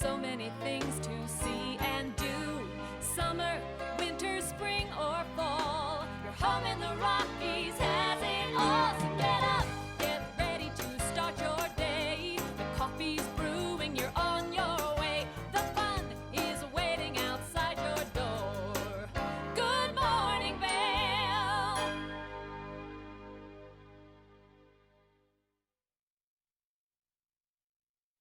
so many things to see and do. Summer, winter, spring, or fall. Your home in the Rockies has it all. So get up, get ready to start your day. The coffee's brewing, you're on your way. The fun is waiting outside your door. Good morning, Vail.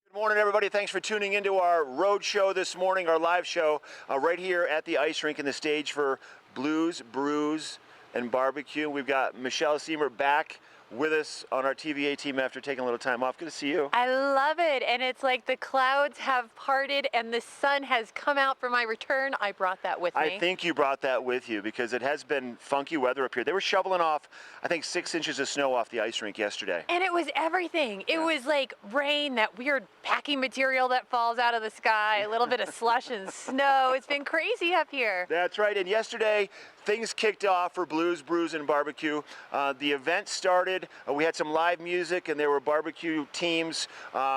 Good morning, everybody. Thanks for tuning into our road show this morning, our live show right here at the ice rink in the stage for Blues, Brews, and Barbecue. We've got Michelle Seymour back with us on our TV8 team after taking a little time off. Good to see you. I love it, and it's like the clouds have parted and the sun has come out for my return. I brought that with me. I think you brought that with you because it has been funky weather up here. They were shoveling off, I think, 6 inches of snow off the ice rink yesterday. And it was everything. It was like rain, that weird packing material that falls out of the sky, a little bit of slush and snow. It's been crazy up here. That's right, and yesterday things kicked off for Blues, Brews, and Barbecue. The event started. We had some live music, and there were barbecue teams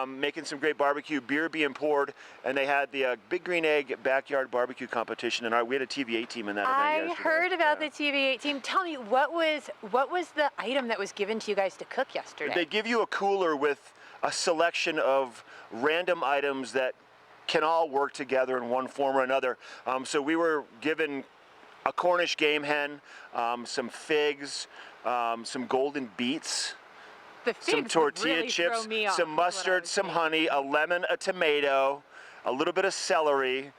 making some great barbecue, beer being poured, and they had the Big Green Egg Backyard Barbecue Competition, and we had a TV8 team in that event yesterday. I heard about the TV8 team. Tell me, what was the item that was given to you guys to cook yesterday? They give you a cooler with a selection of random items that can all work together in one form or another. So we were given a Cornish game hen, some figs, some golden beets, some tortilla really chips, throw me off, some mustard, some honey, a lemon, a tomato, a little bit of celery,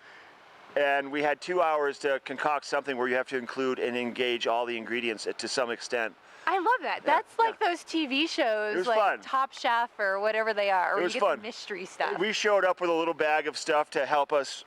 and we had 2 hours to concoct something where you have to include and engage all the ingredients to some extent. I love that. That's like those TV shows, like fun. Top Chef or whatever they are, or It was you get fun. the mystery stuff. We showed up with a little bag of stuff to help us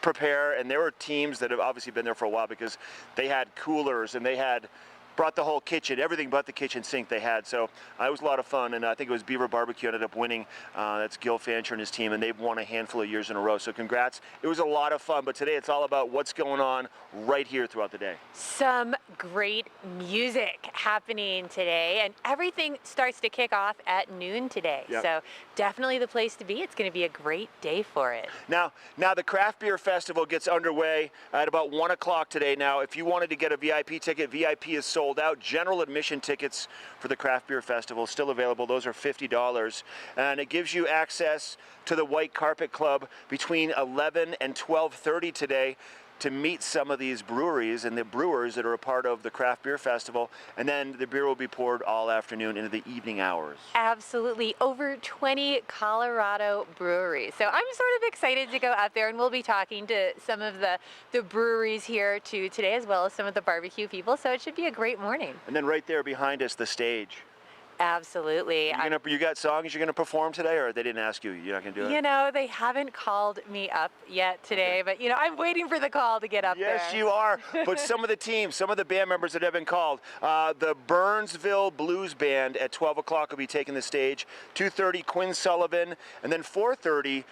prepare, and there were teams that have obviously been there for a while because they had coolers and they had brought the whole kitchen, everything but the kitchen sink they had. So it was a lot of fun, and I think it was Beaver Barbecue ended up winning. That's Gil Fancher and his team, and they've won a handful of years in a row. So congrats. It was a lot of fun, but today it's all about what's going on right here throughout the day. Some great music happening today, and everything starts to kick off at noon today. Yep. So definitely the place to be. It's going to be a great day for it. Now the Craft Beer Festival gets underway at about 1 o'clock today. Now, if you wanted to get a VIP ticket, VIP is sold out. General admission tickets for the Craft Beer Festival still available. Those are $50, and it gives you access to the White Carpet Club between 11 and 12:30 today to meet some of these breweries and the brewers that are a part of the Craft Beer Festival, and then the beer will be poured all afternoon into the evening hours. Absolutely. Over 20 Colorado breweries. So I'm sort of excited to go out there, and we'll be talking to some of the breweries here too today, as well as some of the barbecue people. So it should be a great morning. And then right there behind us, the stage. Absolutely. You got songs you're going to perform today, or they didn't ask you? You're not going to do it? You know, they haven't called me up yet today, but you know, I'm waiting for the call to get up there. Yes, you are. But some of the teams, some of the band members that have been called, the Burnsville Blues Band at 12 o'clock will be taking the stage. 2:30, Quinn Sullivan, and then 4:30,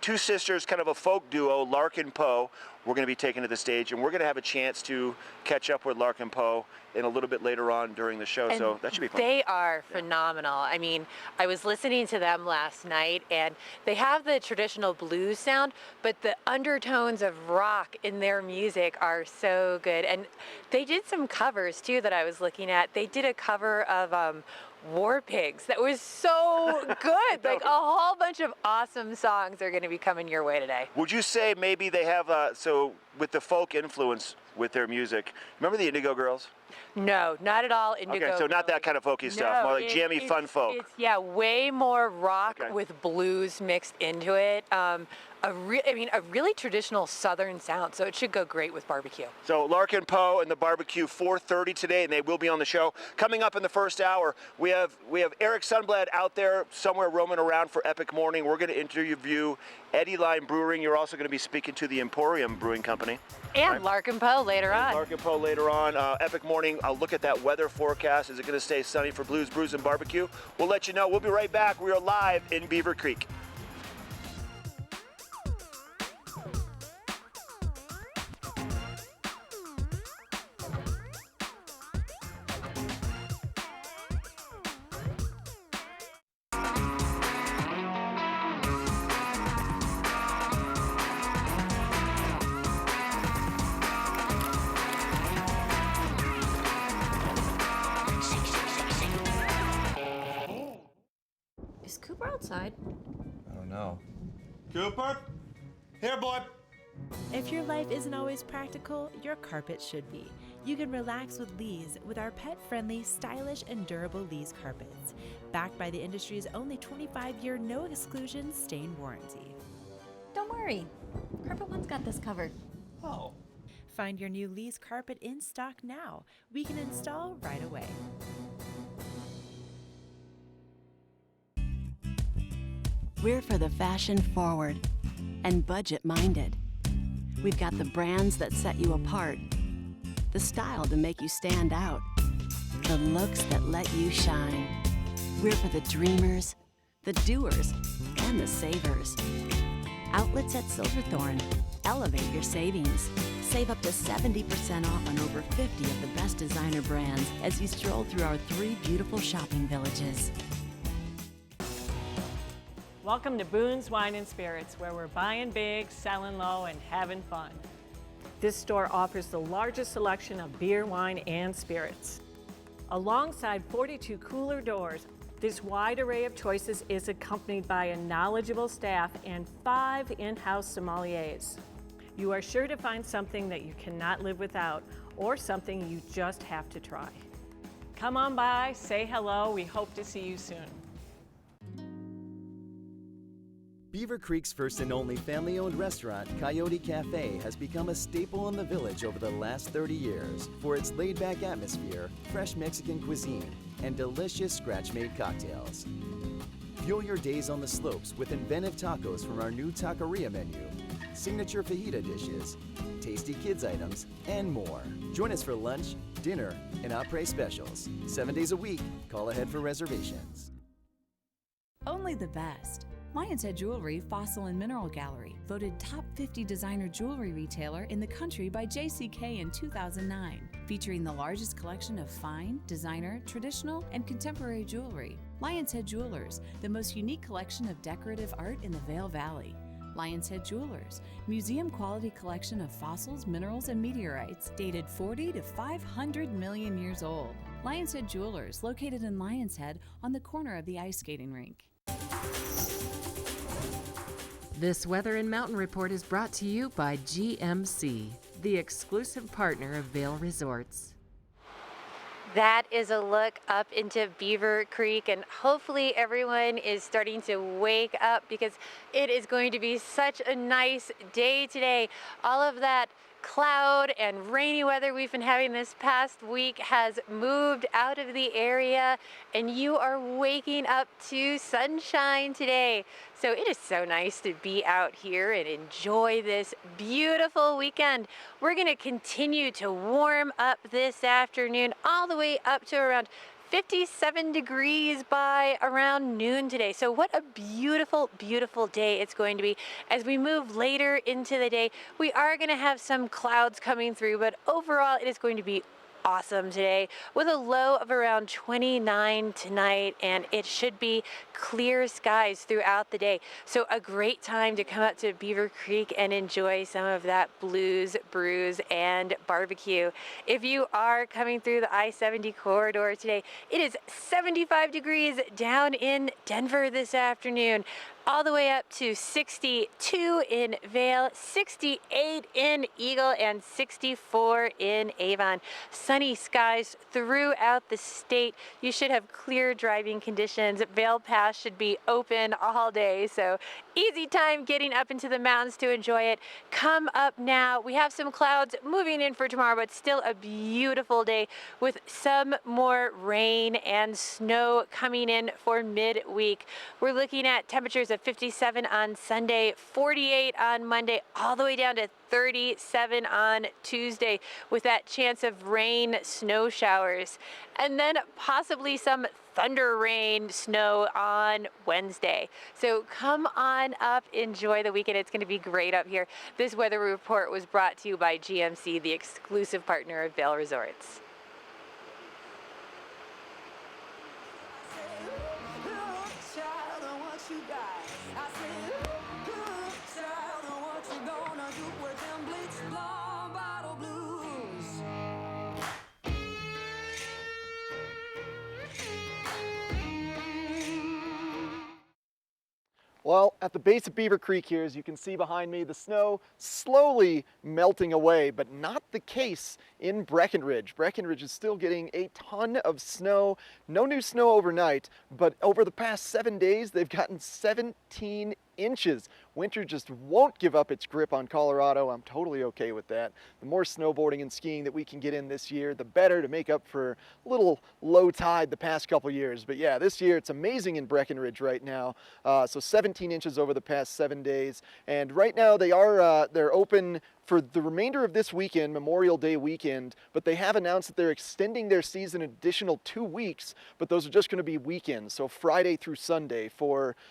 two sisters, kind of a folk duo, Lark and Poe. We're going to be taken to the stage, and we're going to have a chance to catch up with Lark and Poe in a little bit later on during the show, so that should be fun. They are phenomenal. I mean, I was listening to them last night, and they have the traditional blues sound, but the undertones of rock in their music are so good. And they did some covers, too, that I was looking at. They did a cover of War Pigs that was so good. Like a whole bunch of awesome songs are going to be coming your way today. Would you say maybe they have, so with the folk influence with their music, remember the Indigo Girls? No, not at all Indigo. Okay, so not that kind of folky stuff, more like jammy, fun folk. It's way more rock with blues mixed into it. A really traditional Southern sound, so it should go great with barbecue. So Lark and Poe and the barbecue, 4:30 today, and they will be on the show. Coming up in the first hour, we have Eric Sundblad out there somewhere roaming around for Epic Morning. We're going to interview Eddie Line Brewing. You're also going to be speaking to the Emporium Brewing Company. And Lark and Poe later on. Lark and Poe later on. Epic Morning, I'll look at that weather forecast. Is it going to stay sunny for Blues, Brews, and Barbecue? We'll let you know. We'll be right back. We are live in Beaver Creek. outside? I don't know. Cooper? Here, boy. If your life isn't always practical, your carpet should be. You can relax with Lee's with our pet-friendly, stylish, and durable Lee's carpets. Backed by the industry's only 25-year no-exclusion stain warranty. Don't worry. Carpet One's got this covered. Oh. Find your new Lee's carpet in stock now. We can install right away. We're for the fashion forward and budget minded. We've got the brands that set you apart, the style to make you stand out, the looks that let you shine. We're for the dreamers, the doers, and the savers. Outlets at Silverthorne. Elevate your savings. Save up to 70% off on over 50 of the best designer brands as you stroll through our 3 beautiful shopping villages. Welcome to Boone's Wine and Spirits, where we're buying big, selling low, and having fun. This store offers the largest selection of beer, wine, and spirits. Alongside 42 cooler doors, this wide array of choices is accompanied by a knowledgeable staff and 5 in-house sommeliers. You are sure to find something that you cannot live without, or something you just have to try. Come on by, say hello, we hope to see you soon. Beaver Creek's first and only family-owned restaurant, Coyote Cafe, has become a staple in the village over the last 30 years for its laid-back atmosphere, fresh Mexican cuisine, and delicious scratch-made cocktails. Fuel your days on the slopes with inventive tacos from our new taqueria menu, signature fajita dishes, tasty kids items, and more. Join us for lunch, dinner, and après specials. 7 days a week. Call ahead for reservations. Only the best. Lion's Head Jewelry Fossil and Mineral Gallery, voted top 50 designer jewelry retailer in the country by JCK in 2009, featuring the largest collection of fine, designer, traditional, and contemporary jewelry. Lion's Head Jewelers, the most unique collection of decorative art in the Vail Valley. Lion's Head Jewelers, museum-quality collection of fossils, minerals, and meteorites, dated 40 to 500 million years old. Lion's Head Jewelers, located in Lion's Head on the corner of the ice skating rink. This Weather and Mountain Report is brought to you by GMC, the exclusive partner of Vail Resorts. That is a look up into Beaver Creek, and hopefully everyone is starting to wake up because it is going to be such a nice day today. All of that cloud and rainy weather we've been having this past week has moved out of the area, and you are waking up to sunshine today. So it is so nice to be out here and enjoy this beautiful weekend. We're going to continue to warm up this afternoon all the way up to around 57 degrees by around noon today. So what a beautiful, beautiful day it's going to be. As we move later into the day, we are going to have some clouds coming through, but overall it is going to be awesome today with a low of around 29 tonight, and it should be clear skies throughout the day. So a great time to come up to Beaver Creek and enjoy some of that blues, brews, and barbecue. If you are coming through the I-70 corridor today, it is 75 degrees down in Denver this afternoon, all the way up to 62 in Vail, 68 in Eagle, and 64 in Avon. Sunny skies throughout the state. You should have clear driving conditions. Vail Pass should be open all day, so easy time getting up into the mountains to enjoy it. Come up now. We have some clouds moving in for tomorrow, but still a beautiful day with some more rain and snow coming in for midweek. We're looking at temperatures of 57 on Sunday, 48 on Monday, all the way down to 37 on Tuesday with that chance of rain, snow showers, and then possibly some thunder rain, snow on Wednesday. So come on up, enjoy the weekend. It's going to be great up here. This weather report was brought to you by GMC, the exclusive partner of Vail Resorts. Well, at the base of Beaver Creek here, as you can see behind me, the snow slowly melting away, but not the case in Breckenridge. Breckenridge is still getting a ton of snow. No new snow overnight, but over the past 7 days, they've gotten 17 inches. Winter just won't give up its grip on Colorado. I'm totally okay with that. The more snowboarding and skiing that we can get in this year, the better, to make up for a little low tide the past couple years. But yeah, this year it's amazing in Breckenridge right now. So 17 inches over the past 7 days. And right now they're open for the remainder of this weekend, Memorial Day weekend, but they have announced that they're extending their season an additional 2 weeks, but those are just going to be weekends, so Friday through Sunday.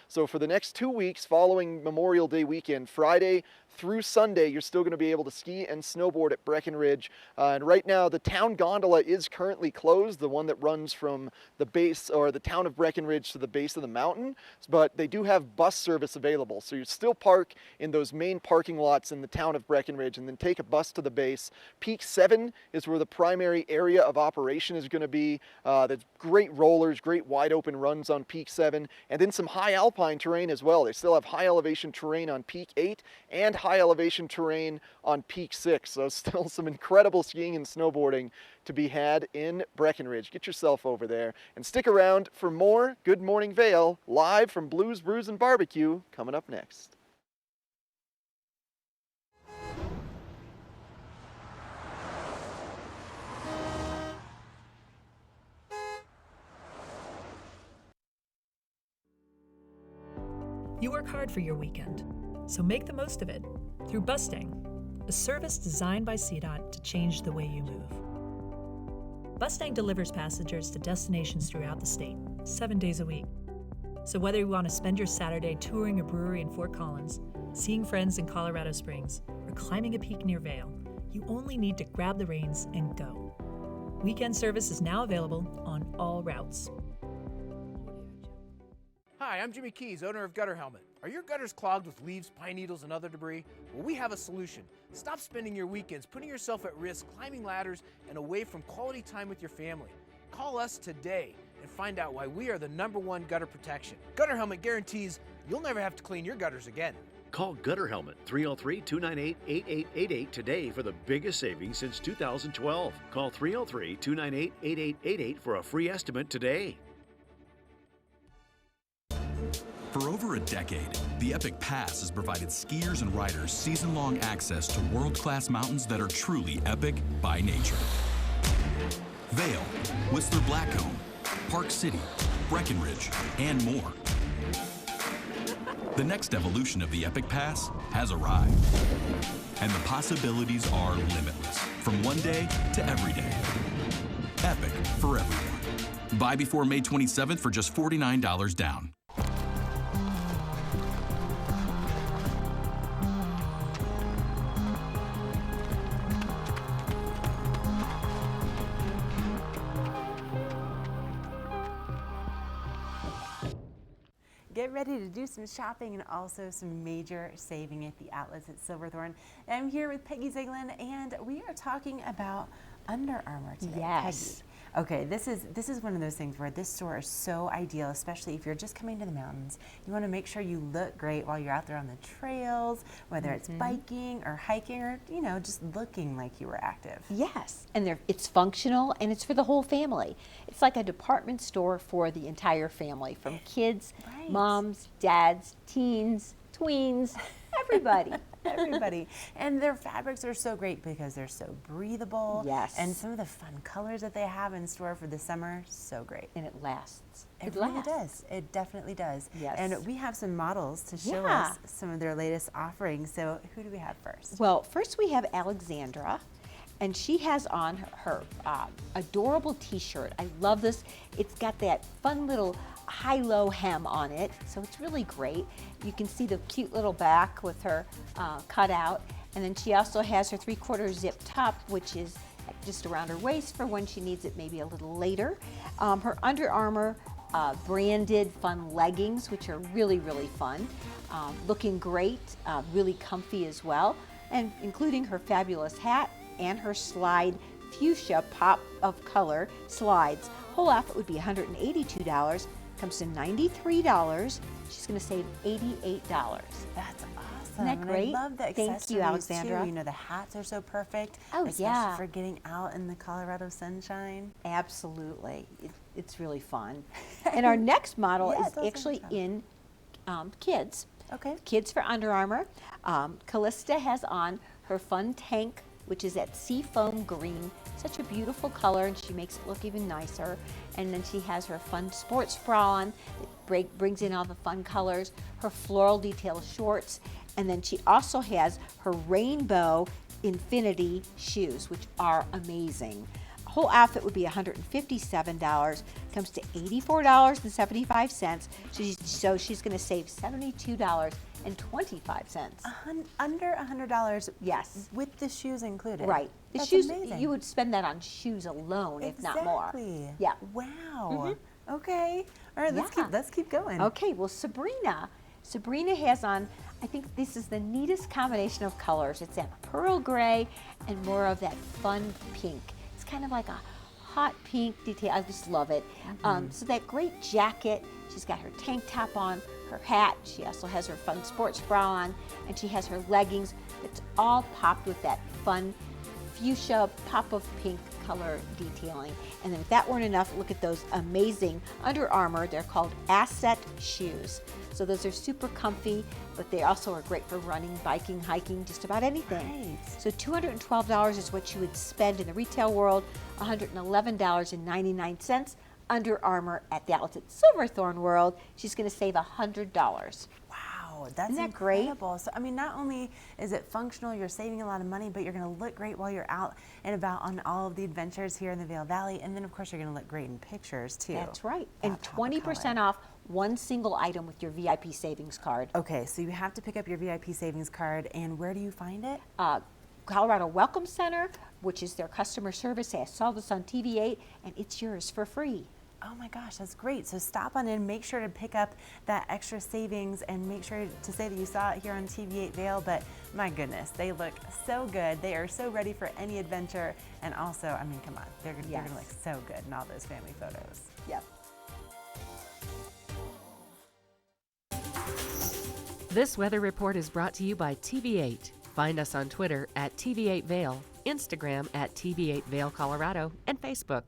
So for the next 2 weeks following Memorial Day weekend, Friday through Sunday, you're still going to be able to ski and snowboard at Breckenridge. And right now, the town gondola is currently closed, the one that runs from the base, or the town of Breckenridge, to the base of the mountain, but they do have bus service available. So you still park in those main parking lots in the town of Breckenridge and then take a bus to the base. Peak 7 is where the primary area of operation is going to be. There's great rollers, great wide open runs on Peak 7, and then some high alpine terrain as well. They still have high elevation terrain on Peak 8 and high elevation terrain on Peak 6. So still some incredible skiing and snowboarding to be had in Breckenridge. Get yourself over there and stick around for more Good Morning Vail live from Blues, Brews, and Barbecue coming up next. You work hard for your weekend, so make the most of it through Bustang, a service designed by CDOT to change the way you move. Bustang delivers passengers to destinations throughout the state, 7 days a week. So whether you want to spend your Saturday touring a brewery in Fort Collins, seeing friends in Colorado Springs, or climbing a peak near Vail, you only need to grab the reins and go. Weekend service is now available on all routes. Hi, I'm Jimmy Keys, owner of Gutter Helmet. Are your gutters clogged with leaves, pine needles, and other debris? Well, we have a solution. Stop spending your weekends putting yourself at risk, climbing ladders, and away from quality time with your family. Call us today and find out why we are the #1 gutter protection. Gutter Helmet guarantees you'll never have to clean your gutters again. Call Gutter Helmet 303-298-8888 today for the biggest savings since 2012. Call 303-298-8888 for a free estimate today. For over a decade, the Epic Pass has provided skiers and riders season-long access to world-class mountains that are truly epic by nature. Vail, Whistler Blackcomb, Park City, Breckenridge, and more. The next evolution of the Epic Pass has arrived, and the possibilities are limitless, from one day to every day. Epic for everyone. Buy before May 27th for just $49 down. Get ready to do some shopping and also some major saving at the outlets at Silverthorne. I'm here with Peggy Ziegler, and we are talking about Under Armour today. Yes. Peggy. Okay, this is one of those things where this store is so ideal, especially if you're just coming to the mountains. You want to make sure you look great while you're out there on the trails, whether it's biking or hiking or, you know, just looking like you were active. Yes, and it's functional and it's for the whole family. It's like a department store for the entire family, from kids, moms, dads, teens, tweens, everybody. Everybody. And their fabrics are so great because they're so breathable. Yes. And some of the fun colors that they have in store for the summer, so great. And it lasts. It really does. It definitely does. Yes. And we have some models to show us some of their latest offerings. So who do we have first? Well, first we have Alexandra, and she has on her adorable t-shirt. I love this. It's got that fun little high-low hem on it, so it's really great. You can see the cute little back with her cutout, and then she also has her 3/4 zip top, which is just around her waist for when she needs it maybe a little later. Her Under Armour branded fun leggings, which are really, really fun. Looking great, really comfy as well, and including her fabulous hat and her slide fuchsia pop of color slides. Whole outfit would be $182. Comes to $93 She's going to save $88. That's awesome. Isn't that great? And I love the accessories Thank you, Alexandra. too. You know, the hats are so perfect. Oh, especially yeah. for getting out in the Colorado sunshine. Absolutely. It's really fun. And our next model Yeah, is it does actually sound in kids. Okay. Kids for Under Armour. Callista has on her fun tank, which is that seafoam green. Such a beautiful color, and she makes it look even nicer. And then she has her fun sports bra on. It brings in all the fun colors. Her floral detail shorts. And then she also has her rainbow infinity shoes, which are amazing. A whole outfit would be $157. Comes to $84.75. So she's going to save $72.25. Under $100. Yes. With the shoes included. Right. The That's shoes, amazing. you would spend that on shoes alone, if not more. Exactly. Yeah. Wow. Okay. All right, let's keep going. Okay, well, Sabrina has on, I think this is the neatest combination of colors. It's that pearl gray and more of that fun pink. It's kind of like a hot pink detail. I just love it. So that great jacket, she's got her tank top on, her hat. She also has her fun sports bra on, and she has her leggings. It's all popped with that fun fuchsia pop of pink color detailing. And then if that weren't enough, look at those amazing Under Armour. They're called Asset shoes. So those are super comfy, but they also are great for running, biking, hiking, just about anything. Right. So $212 is what you would spend in the retail world, $111.99. Under Armour at the outlet Silverthorne World, she's going to save $100. Wow, that's Isn't that great? incredible. So, I mean, not only is it functional, you're saving a lot of money, but you're going to look great while you're out and about on all of the adventures here in the Vail Valley. And then, of course, you're going to look great in pictures, too. That's right. That And pop of 20% color. off one single item with your VIP savings card. Okay, so you have to pick up your VIP savings card. And where do you find it? Colorado Welcome Center, which is their customer service. I saw this on TV8, and it's yours for free. Oh my gosh, that's great. So stop on in, make sure to pick up that extra savings, and make sure to say that you saw it here on TV8 Vail. But my goodness, they look so good. They are so ready for any adventure. And also, I mean, come on, they're gonna look so good in all those family photos. Yep. This weather report is brought to you by TV8. Find us on Twitter at TV8 Vail, Instagram at TV8 Vail Colorado, and Facebook.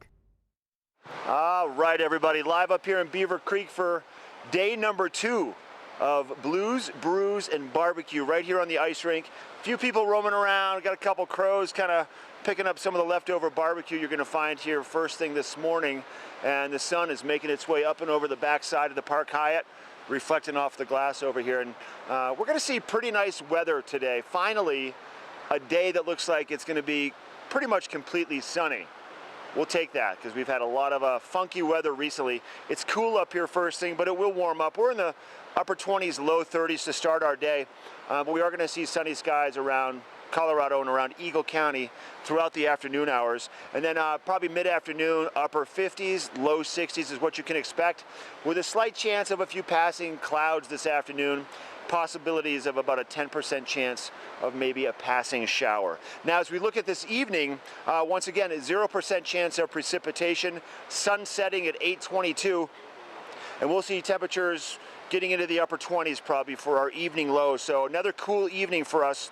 All right, everybody, live up here in Beaver Creek for day number 2 of Blues, Brews, and Barbecue right here on the ice rink. A few people roaming around, got a couple crows kind of picking up some of the leftover barbecue you're going to find here first thing this morning. And the sun is making its way up and over the backside of the Park Hyatt, reflecting off the glass over here. And we're going to see pretty nice weather today. Finally, a day that looks like it's going to be pretty much completely sunny. We'll take that because we've had a lot of funky weather recently. It's cool up here first thing, but it will warm up. We're in the upper 20s, low 30s to start our day, but we are going to see sunny skies around Colorado and around Eagle County throughout the afternoon hours. And then probably mid-afternoon, upper 50s, low 60s is what you can expect, with a slight chance of a few passing clouds this afternoon. Possibilities of about a 10% chance of maybe a passing shower. Now, as we look at this evening, once again, a 0% chance of precipitation, sun setting at 8:22, and we'll see temperatures getting into the upper 20s probably for our evening low. So another cool evening for us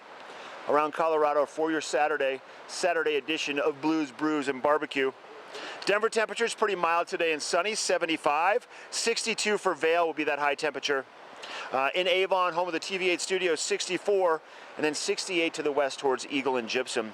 around Colorado for your Saturday edition of Blues, Brews, and Barbecue. Denver temperatures pretty mild today and sunny, 75. 62 for Vail will be that high temperature. In Avon, home of the TV8 studio, 64, and then 68 to the west towards Eagle and Gypsum.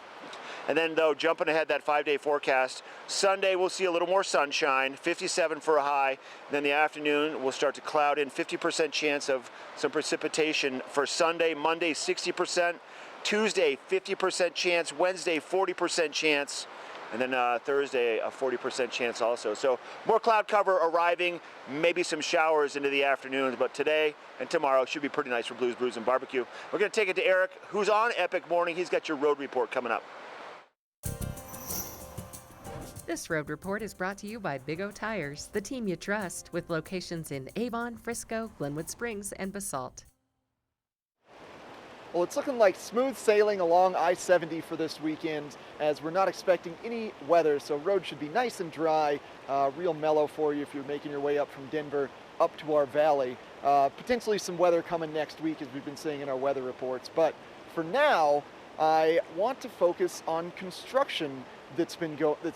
And then, though, jumping ahead that 5-day forecast, Sunday we'll see a little more sunshine, 57 for a high. And then the afternoon we'll start to cloud in, 50% chance of some precipitation for Sunday. Monday, 60%. Tuesday, 50% chance. Wednesday, 40% chance. And then Thursday, a 40% chance also. So more cloud cover arriving, maybe some showers into the afternoons, but today and tomorrow should be pretty nice for Blues, Brews, and Barbecue. We're going to take it to Eric, who's on Epic Morning. He's got your road report coming up. This road report is brought to you by Big O Tires, the team you trust, with locations in Avon, Frisco, Glenwood Springs, and Basalt. Well, it's looking like smooth sailing along I-70 for this weekend, as we're not expecting any weather, so road should be nice and dry, real mellow for you if you're making your way up from Denver up to our valley. Potentially some weather coming next week, as we've been seeing in our weather reports. But for now, I want to focus on construction that's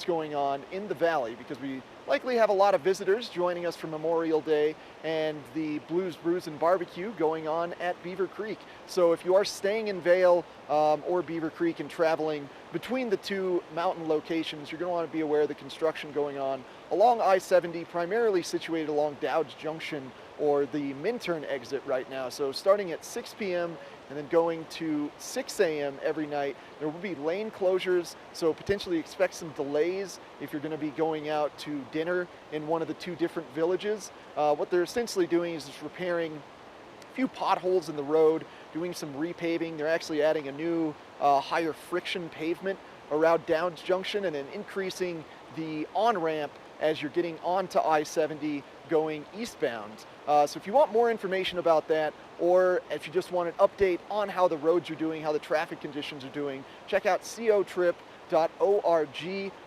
going on in the valley, because we likely have a lot of visitors joining us for Memorial Day and the Blues, Brews, and Barbecue going on at Beaver Creek. So if you are staying in Vail or Beaver Creek and traveling between the two mountain locations, you're going to want to be aware of the construction going on along I-70, primarily situated along Dowd's Junction or the Minturn exit right now. So starting at 6 p.m. and then going to 6 a.m. every night. There will be lane closures, so potentially expect some delays if you're going to be going out to dinner in one of the two different villages. What they're essentially doing is just repairing a few potholes in the road, doing some repaving. They're actually adding a new higher friction pavement around Downs Junction and then increasing the on-ramp as you're getting onto I-70 going eastbound. So if you want more information about that, or if you just want an update on how the roads are doing, how the traffic conditions are doing, check out cotrip.org.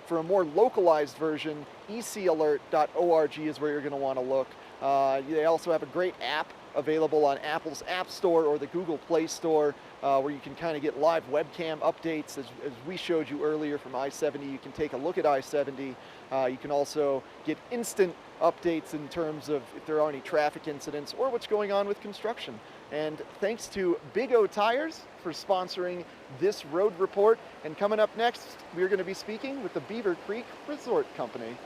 For a more localized version, ecalert.org is where you're going to want to look. They also have a great app available on Apple's App Store or the Google Play Store, where you can kind of get live webcam updates. As we showed you earlier from I-70, you can take a look at I-70. You can also get instant updates in terms of if there are any traffic incidents or what's going on with construction. And thanks to Big O Tires for sponsoring this road report. And coming up next, we're going to be speaking with the Beaver Creek Resort Company.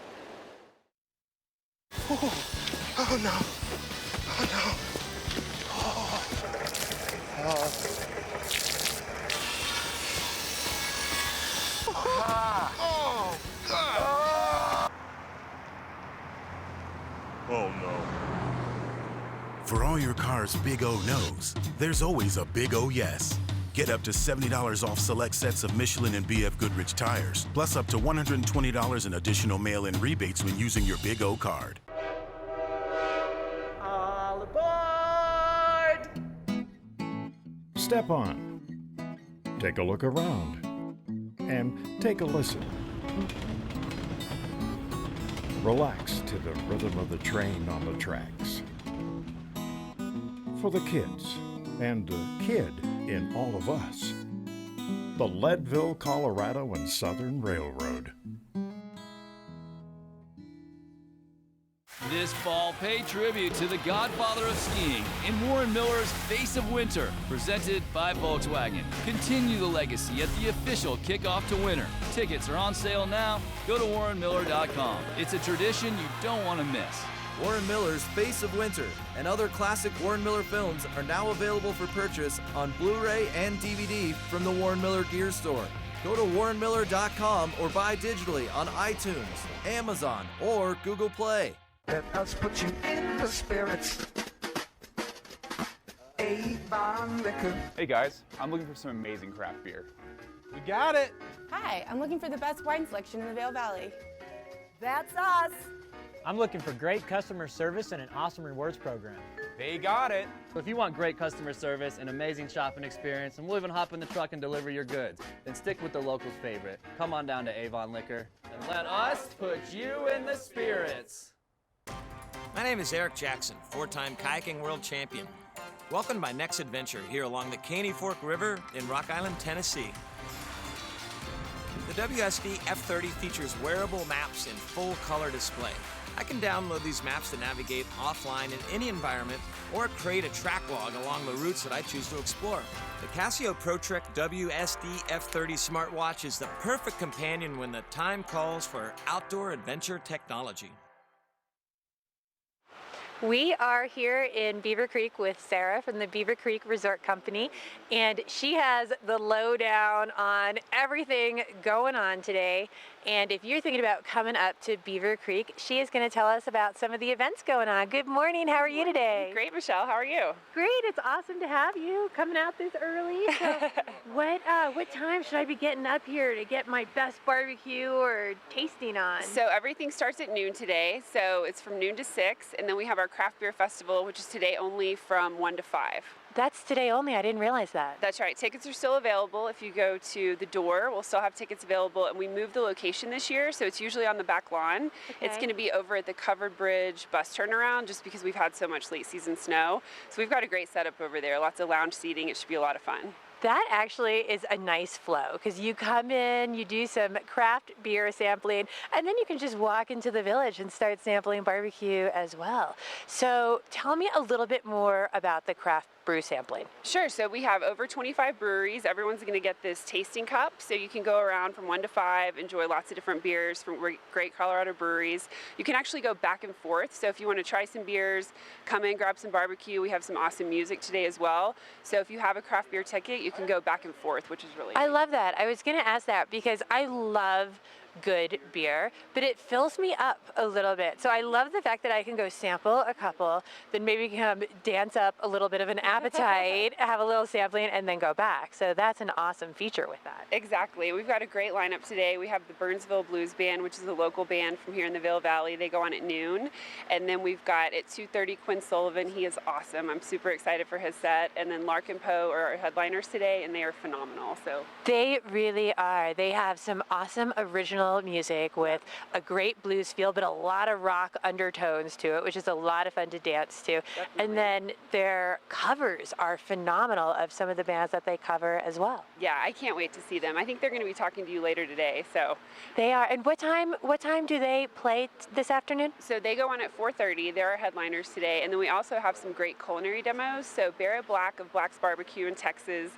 Oh no. Oh no. Oh no. For all your car's Big O no's, there's always a Big O yes. Get up to $70 off select sets of Michelin and BF Goodrich tires, plus up to $120 in additional mail-in rebates when using your Big O card. All aboard! Step on. Take a look around. And take a listen. Relax to the rhythm of the train on the tracks. For the kids, and the kid in all of us, the Leadville, Colorado and Southern Railroad. This fall, pay tribute to the godfather of skiing in Warren Miller's Face of Winter, presented by Volkswagen. Continue the legacy at the official kickoff to winter. Tickets are on sale now. Go to warrenmiller.com. It's a tradition you don't want to miss. Warren Miller's Face of Winter and other classic Warren Miller films are now available for purchase on Blu-ray and DVD from the Warren Miller Gear Store. Go to warrenmiller.com or buy digitally on iTunes, Amazon, or Google Play. Let us put you in the spirits. Avon Liquor. Hey guys, I'm looking for some amazing craft beer. We got it! Hi, I'm looking for the best wine selection in the Vail Valley. That's us! I'm looking for great customer service and an awesome rewards program. They got it! If you want great customer service and amazing shopping experience, and we'll even hop in the truck and deliver your goods, then stick with the locals' favorite. Come on down to Avon Liquor and let us put you in the spirits. My name is Eric Jackson, four-time kayaking world champion. Welcome to my next adventure here along the Caney Fork River in Rock Island, Tennessee. The WSD F30 features wearable maps in full color display. I can download these maps to navigate offline in any environment or create a track log along the routes that I choose to explore. The Casio ProTrek WSD F30 smartwatch is the perfect companion when the time calls for outdoor adventure technology. We are here in Beaver Creek with Sarah from the Beaver Creek Resort Company, and she has the lowdown on everything going on today. And if you're thinking about coming up to Beaver Creek, she is going to tell us about some of the events going on. Good morning. How are you today? Great, Michelle. How are you? Great. It's awesome to have you coming out this early. So what time should I be getting up here to get my best barbecue or tasting on? So everything starts at noon today. So it's from noon to 6, and then we have our craft beer festival, which is today only from 1 to 5. That's today only. I didn't realize that. That's right. Tickets are still available. If you go to the door, we'll still have tickets available. And we moved the location this year, so it's usually on the back lawn. It's going to be over at the Covered Bridge bus turnaround, just because we've had so much late season snow. So we've got a great setup over there. Lots of lounge seating. It should be a lot of fun. That actually is a nice flow because you come in, you do some craft beer sampling, and then you can just walk into the village and start sampling barbecue as well. So tell me a little bit more about the craft brew sampling. Sure. So we have over 25 breweries. Everyone's going to get this tasting cup, so you can go around from 1 to 5, enjoy lots of different beers from great Colorado breweries. You can actually go back and forth. So if you want to try some beers, come in, grab some barbecue. We have some awesome music today as well. So if you have a craft beer ticket, you can go back and forth, which is really I neat. love that. I was going to ask that because I love good beer, but it fills me up a little bit. So I love the fact that I can go sample a couple, then maybe come dance up a little bit of an appetite, have a little sampling, and then go back. So that's an awesome feature with that. Exactly. We've got a great lineup today. We have the Burnsville Blues Band, which is a local band from here in the Vail Valley. They go on at noon. And then we've got at 2:30 Quinn Sullivan. He is awesome. I'm super excited for his set. And then Lark and Poe are our headliners today, and they are phenomenal. So They really are. They have some awesome original music with a great blues feel, but a lot of rock undertones to it, which is a lot of fun to dance to. Definitely. And then their covers are phenomenal of some of the bands that they cover as well. yeah, I can't wait to see them. I think they're going to be talking to you later today. So They are. And what time do they play this afternoon? So they go on at 4:30. They're our headliners today. And then we also have some great culinary demos. So Barrett Black of Black's Barbecue in Texas,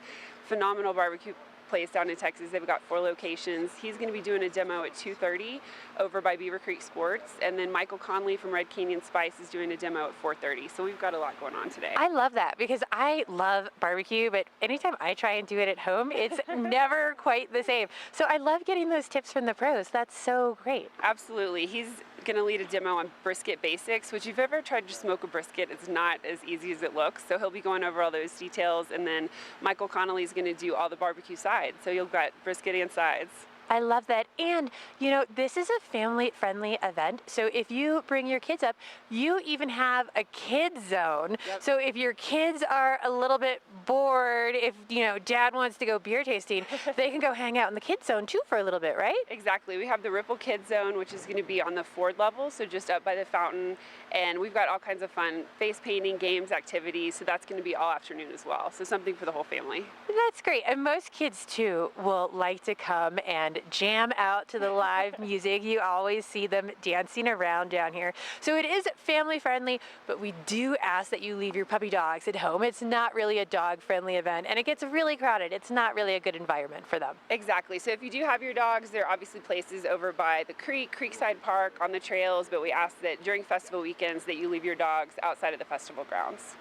phenomenal barbecue place down in Texas. They've got 4 locations. He's going to be doing a demo at 2:30 over by Beaver Creek Sports. And then Michael Conley from Red Canyon Spice is doing a demo at 4:30. So we've got a lot going on today. I love that because I love barbecue, but anytime I try and do it at home, it's never quite the same. So I love getting those tips from the pros. That's so great. Absolutely. He's going to lead a demo on brisket basics, which if you've ever tried to smoke a brisket, it's not as easy as it looks. So he'll be going over all those details. And then Michael Connolly is going to do all the barbecue sides. So you'll got brisket and sides. I love that. And, you know, this is a family-friendly event. So if you bring your kids up, you even have a kids zone. Yep. So if your kids are a little bit bored, if, you know, dad wants to go beer tasting, they can go hang out in the kids zone too for a little bit, right? Exactly. We have the Ripple Kids Zone, which is going to be on the 4th level, so just up by the fountain. And we've got all kinds of fun face painting, games, activities. So that's going to be all afternoon as well. So something for the whole family. That's great. And most kids too will like to come and jam out to the live music. You always see them dancing around down here. So it is family friendly, but we do ask that you leave your puppy dogs at home. It's not really a dog friendly event and it gets really crowded. It's not really a good environment for them. Exactly. So if you do have your dogs, there are obviously places over by the creek, Creekside Park, on the trails, but we ask that during festival weekends that you leave your dogs outside of the festival grounds.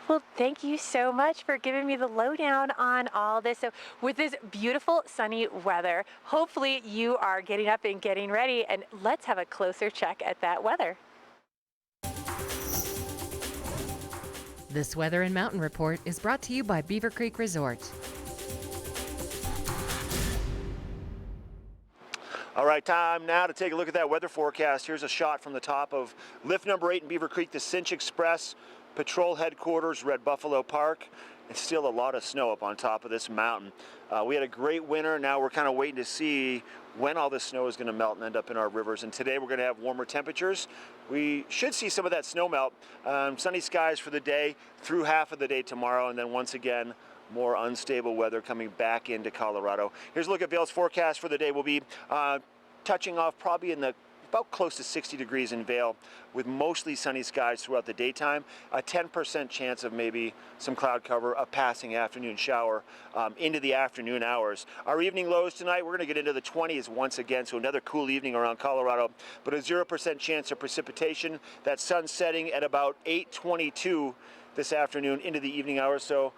Well, thank you so much for giving me the lowdown on all this. So with this beautiful sunny weather, hopefully you are getting up and getting ready, and let's have a closer check at that weather. This Weather and Mountain Report is brought to you by Beaver Creek Resort. All right, time now to take a look at that weather forecast. Here's a shot from the top of lift number 8 in Beaver Creek, the Cinch Express Patrol Headquarters, Red Buffalo Park. It's still a lot of snow up on top of this mountain. We had a great winter. Now we're kind of waiting to see when all this snow is going to melt and end up in our rivers. And today we're going to have warmer temperatures. We should see some of that snow melt. Sunny skies for the day through half of the day tomorrow, and then once again, more unstable weather coming back into Colorado. Here's a look at Vail's forecast for the day. We'll be touching off probably in the about close to 60 degrees in Vail with mostly sunny skies throughout the daytime. A 10% chance of maybe some cloud cover, a passing afternoon shower into the afternoon hours. Our evening lows tonight, we're going to get into the 20s once again, so another cool evening around Colorado, but a 0% chance of precipitation. That sun setting at about 8:22 this afternoon into the evening hours, so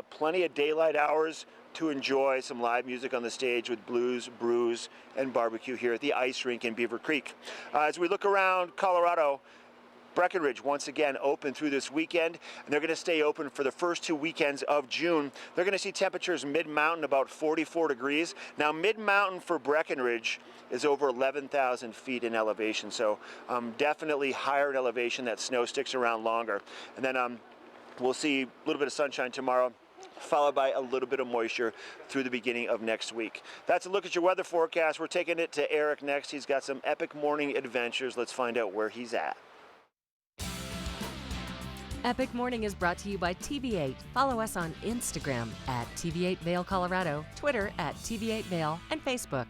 plenty of daylight hours to enjoy some live music on the stage with blues, brews, and barbecue here at the ice rink in Beaver Creek. As we look around Colorado, Breckenridge once again open through this weekend, and they're going to stay open for the first 2 weekends of June. They're going to see temperatures mid-mountain about 44 degrees. Now mid-mountain for Breckenridge is over 11,000 feet in elevation, so definitely higher in elevation. That snow sticks around longer. And then We'll see a little bit of sunshine tomorrow, followed by a little bit of moisture through the beginning of next week. That's a look at your weather forecast. We're taking it to Eric next. He's got some epic morning adventures. Let's find out where he's at. Epic Morning is brought to you by TV8. Follow us on Instagram at TV8 Vail Colorado, Twitter at TV8 Vail, and Facebook.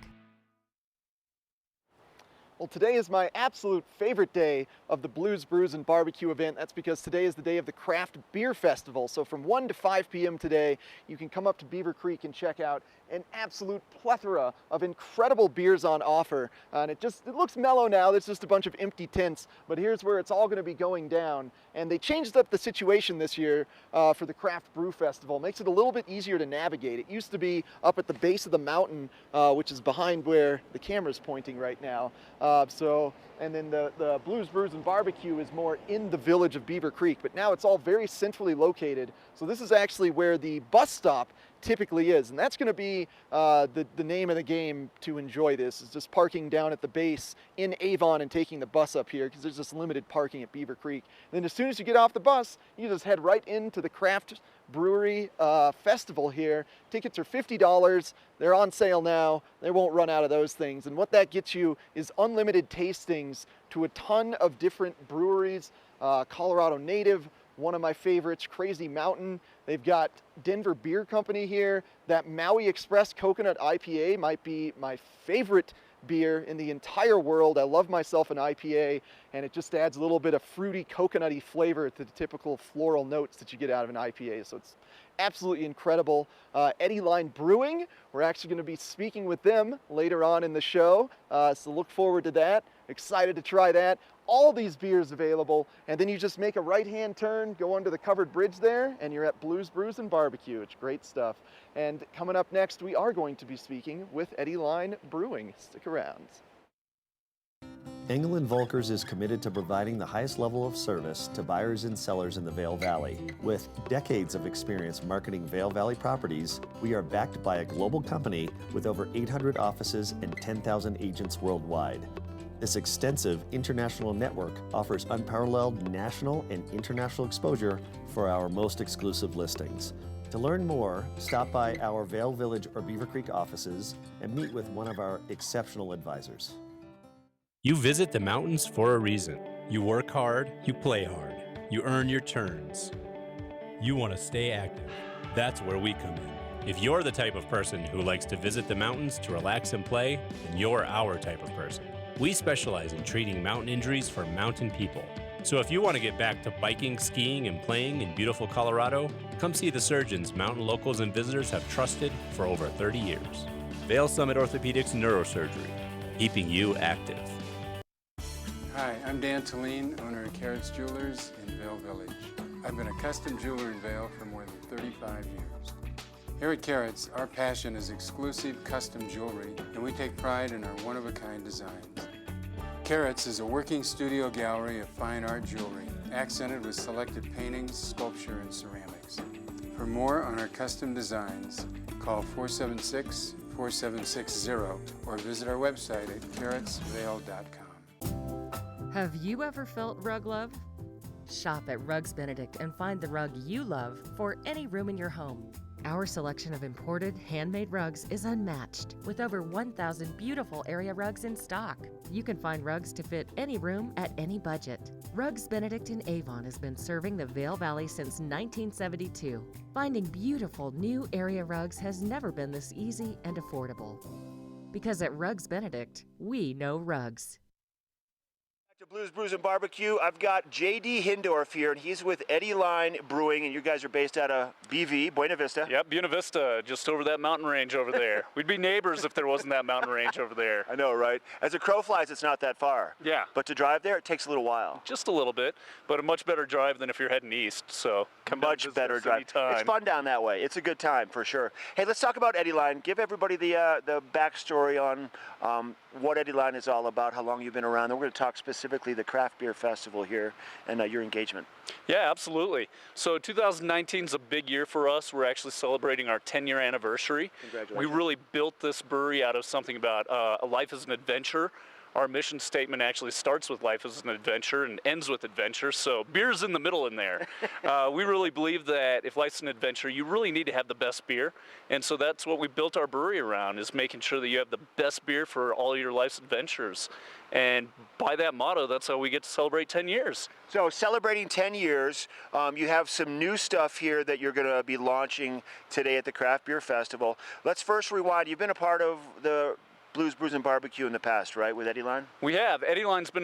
Well, today is my absolute favorite day of the Blues, Brews, and Barbecue event. That's because today is the day of the Craft Beer Festival. So from 1 to 5 p.m. today, you can come up to Beaver Creek and check out an absolute plethora of incredible beers on offer. And it looks mellow now. There's just a bunch of empty tents, but here's where it's all going to be going down. And they changed up the situation this year for the Craft Brew Festival. Makes it a little bit easier to navigate. It used to be up at the base of the mountain, which is behind where the camera's pointing right now. And then the Blues, Brews, and Barbecue is more in the village of Beaver Creek, but now it's all very centrally located. So this is actually where the bus stop typically is, and that's going to be the name of the game to enjoy this, is just parking down at the base in Avon and taking the bus up here, because there's just limited parking at Beaver Creek. And then as soon as you get off the bus, you just head right into the Craft Brewery Festival here. Tickets are $50. They're on sale now. They won't run out of those things. And what that gets you is unlimited tastings to a ton of different breweries. Colorado Native, one of my favorites, Crazy Mountain. They've got Denver Beer Company here. That Maui Express Coconut IPA might be my favorite beer in the entire world. I love myself an IPA, and it just adds a little bit of fruity, coconutty flavor to the typical floral notes that you get out of an IPA. So it's absolutely incredible. Eddie Line Brewing, we're actually going to be speaking with them later on in the show, so look forward to that. Excited to try that. All these beers available, and then you just make a right-hand turn, go under the covered bridge there, and you're at Blues, Brews, and Barbecue. It's great stuff. And coming up next, we are going to be speaking with Eddie Line Brewing. Stick around. Engel & Volkers is committed to providing the highest level of service to buyers and sellers in the Vail Valley. With decades of experience marketing Vail Valley properties, we are backed by a global company with over 800 offices and 10,000 agents worldwide. This extensive international network offers unparalleled national and international exposure for our most exclusive listings. To learn more, stop by our Vail Village or Beaver Creek offices and meet with one of our exceptional advisors. You visit the mountains for a reason. You work hard, you play hard, you earn your turns. You want to stay active. That's where we come in. If you're the type of person who likes to visit the mountains to relax and play, then you're our type of person. We specialize in treating mountain injuries for mountain people. So if you want to get back to biking, skiing, and playing in beautiful Colorado, come see the surgeons mountain locals and visitors have trusted for over 30 years. Vail Summit Orthopedics Neurosurgery, keeping you active. Hi, I'm Dan Talene, owner of Carrots Jewelers in Vail Village. I've been a custom jeweler in Vail for more than 35 years. Here at Carrots, our passion is exclusive custom jewelry, and we take pride in our one-of-a-kind designs. Carrots is a working studio gallery of fine art jewelry, accented with selected paintings, sculpture, and ceramics. For more on our custom designs, call 476-4760 or visit our website at carrotsvail.com. Have you ever felt rug love? Shop at Rugs Benedict and find the rug you love for any room in your home. Our selection of imported, handmade rugs is unmatched, with over 1,000 beautiful area rugs in stock. You can find rugs to fit any room at any budget. Rugs Benedict in Avon has been serving the Vail Valley since 1972. Finding beautiful new area rugs has never been this easy and affordable. Because at Rugs Benedict, we know rugs. To Blues, Brews, and Barbecue, I've got J.D. Hindorf here, and he's with Eddie Line Brewing, and you guys are based out of BV, Buena Vista. Yep, Buena Vista, just over that mountain range over there. We'd be neighbors if there wasn't that mountain range over there. I know, right? As a crow flies, it's not that far. Yeah. But to drive there, it takes a little while. Just a little bit, but a much better drive than if you're heading east, so come down much better drive. Anytime. It's fun down that way. It's a good time, for sure. Hey, let's talk about Eddie Line. Give everybody the backstory on what Eddie Line is all about, how long you've been around. Then we're going to talk specifically the Craft Beer Festival here and your engagement. Yeah, absolutely. So 2019 is a big year for us. We're actually celebrating our 10-year anniversary. Congratulations. We really built this brewery out of something about a life as an adventure. our mission statement actually starts with life as an adventure and ends with adventure, so beer's in the middle in there. We really believe that if life's an adventure, you really need to have the best beer, and so that's what we built our brewery around, is making sure that you have the best beer for all your life's adventures. And by that motto, that's how we get to celebrate 10 years. So celebrating 10 years, you have some new stuff here that you're going to be launching today at the Craft Beer Festival. Let's first rewind. You've been a part of the Blues, Brews, and Barbecue in the past, right, with Eddie Line? We have. Eddie Line's been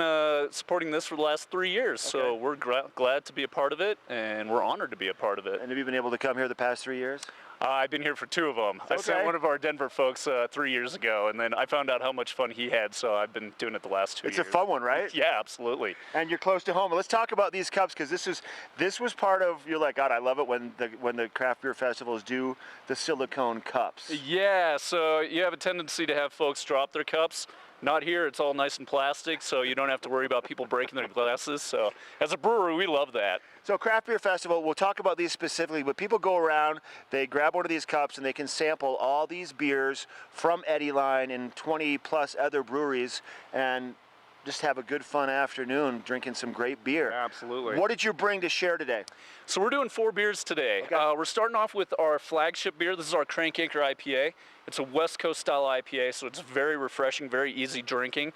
supporting this for the last 3 years, so we're glad to be a part of it, and we're honored to be a part of it. And have you been able to come here the past 3 years? I've been here for 2 of them. I sent one of our Denver folks 3 years ago, and then I found out how much fun he had, so I've been doing it the last 2 years. It's a fun one, right? Yeah, absolutely. And you're close to home. Let's talk about these cups, because this was part of, you're like, God, I love it when the craft beer festivals do the silicone cups. Yeah, so you have a tendency to have folks drop their cups. Not here, it's all nice and plastic, so you don't have to worry about people breaking their glasses. So as a brewery, we love that. So Craft Beer Festival, we'll talk about these specifically, but people go around, they grab one of these cups, and they can sample all these beers from Eddie Line and 20 plus other breweries, and just have a good fun afternoon drinking some great beer. Absolutely. What did you bring to share today? So we're doing 4 beers today. Okay. We're starting off with our flagship beer. This is our Crank Anchor IPA. It's a West Coast style IPA, so it's very refreshing, very easy drinking.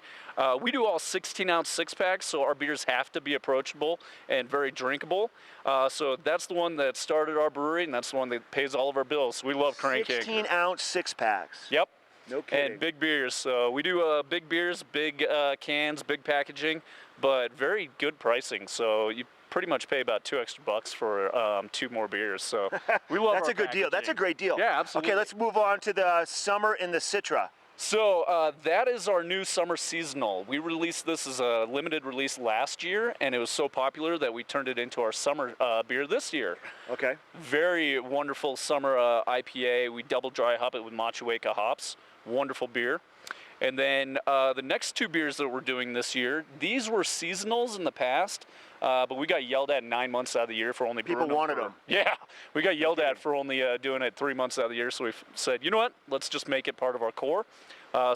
We do all 16-ounce six-packs, so our beers have to be approachable and very drinkable. So that's the one that started our brewery, and that's the one that pays all of our bills. We love Crank Anchor. 16-ounce six-packs. Yep. No kidding. And big beers. So we do big beers, big cans, big packaging, but very good pricing. So you pretty much pay about $2 extra for 2 more beers. So we love That's a good deal. That's a great deal. Yeah, absolutely. Okay, let's move on to the Summer in the Citra. So that is our new summer seasonal. We released this as a limited release last year, and it was so popular that we turned it into our summer beer this year. Okay. Very wonderful summer IPA. We double dry hop it with Machueca hops. Wonderful beer. And then the next 2 beers that we're doing this year, these were seasonals in the past, but we got yelled at 9 months out of the year for only People wanted them. Yeah, we got yelled at for only doing it 3 months out of the year, so we said, you know what, let's just make it part of our core.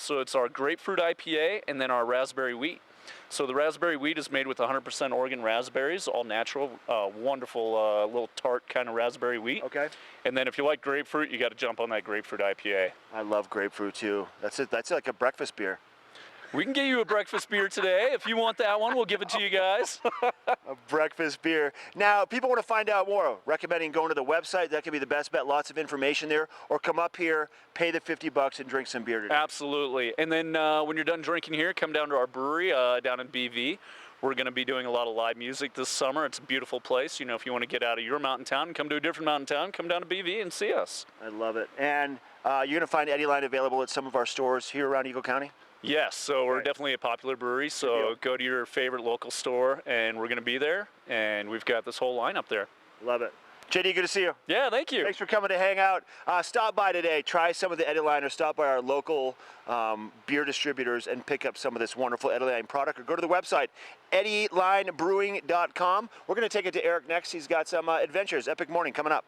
So it's our grapefruit IPA and then our raspberry wheat. So the raspberry wheat is made with 100% Oregon raspberries, all natural, wonderful little tart kind of raspberry wheat. Okay. And then if you like grapefruit, you got to jump on that grapefruit IPA. I love grapefruit too. That's like a breakfast beer. We can get you a breakfast beer today. If you want that one, we'll give it to you guys. A breakfast beer. Now, people want to find out more. Recommending going to the website. That could be the best bet. Lots of information there. Or come up here, pay the $50 and drink some beer today. Absolutely. And then when you're done drinking here, come down to our brewery down in BV. We're going to be doing a lot of live music this summer. It's a beautiful place. You know, if you want to get out of your mountain town and come to a different mountain town, come down to BV and see us. I love it. And you're going to find Eddie Line available at some of our stores here around Eagle County? Yes, so we're definitely a popular brewery, so go to your favorite local store, and we're going to be there, and we've got this whole lineup there. Love it. JD, good to see you. Yeah, thank you. Thanks for coming to hang out. Stop by today, try some of the Eddie Line, or stop by our local beer distributors and pick up some of this wonderful Eddie Line product, or go to the website, EddieLineBrewing.com. We're going to take it to Eric next. He's got some adventures. Epic morning coming up.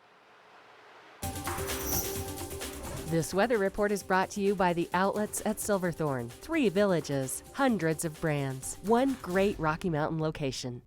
This weather report is brought to you by the outlets at Silverthorne. 3 villages, hundreds of brands, 1 great Rocky Mountain location.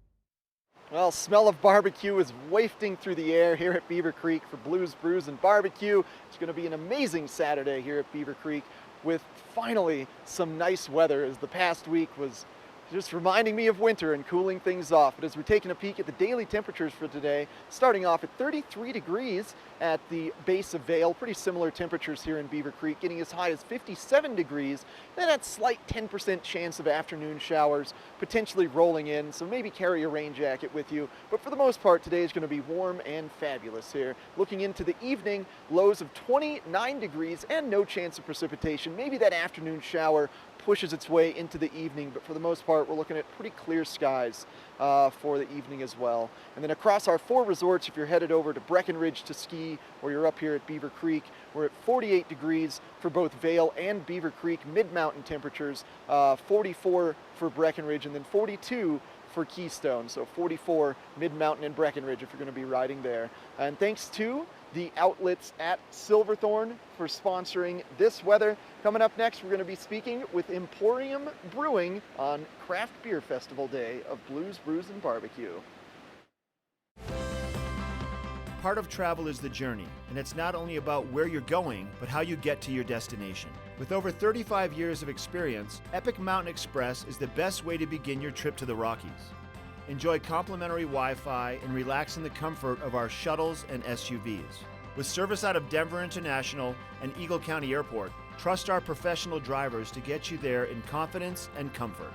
Well, smell of barbecue is wafting through the air here at Beaver Creek for Blues, Brews, and Barbecue. It's going to be an amazing Saturday here at Beaver Creek with finally some nice weather, as the past week was just reminding me of winter and cooling things off. But as we're taking a peek at the daily temperatures for today, starting off at 33 degrees at the base of Vail, pretty similar temperatures here in Beaver Creek, getting as high as 57 degrees, then that slight 10% chance of afternoon showers potentially rolling in, so maybe carry a rain jacket with you. But for the most part, today is going to be warm and fabulous here. Looking into the evening, lows of 29 degrees and no chance of precipitation. Maybe that afternoon shower pushes its way into the evening, but for the most part, we're looking at pretty clear skies for the evening as well. And then across our 4 resorts, if you're headed over to Breckenridge to ski, or you're up here at Beaver Creek, we're at 48 degrees for both Vail and Beaver Creek, mid-mountain temperatures, 44 for Breckenridge, and then 42 for Keystone. So 44 Mid-Mountain and Breckenridge if you're going to be riding there. And thanks to the outlets at Silverthorne for sponsoring this weather. Coming up next, we're going to be speaking with Emporium Brewing on Craft Beer Festival Day of Blues, Brews, and Barbecue. Part of travel is the journey, and it's not only about where you're going, but how you get to your destination. With over 35 years of experience, Epic Mountain Express is the best way to begin your trip to the Rockies. Enjoy complimentary Wi-Fi and relax in the comfort of our shuttles and SUVs. With service out of Denver International and Eagle County Airport, trust our professional drivers to get you there in confidence and comfort.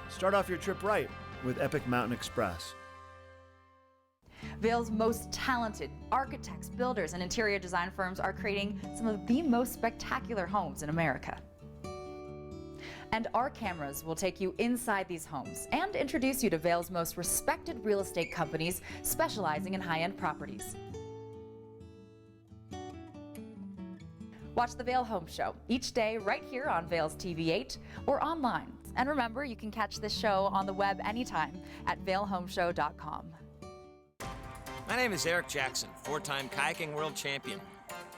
Start off your trip right with Epic Mountain Express. Vail's most talented architects, builders, and interior design firms are creating some of the most spectacular homes in America. And our cameras will take you inside these homes and introduce you to Vail's most respected real estate companies specializing in high-end properties. Watch the Vail Home Show each day right here on Vail's TV8 or online. And remember, you can catch this show on the web anytime at vailhomeshow.com. My name is Eric Jackson, 4-time kayaking world champion.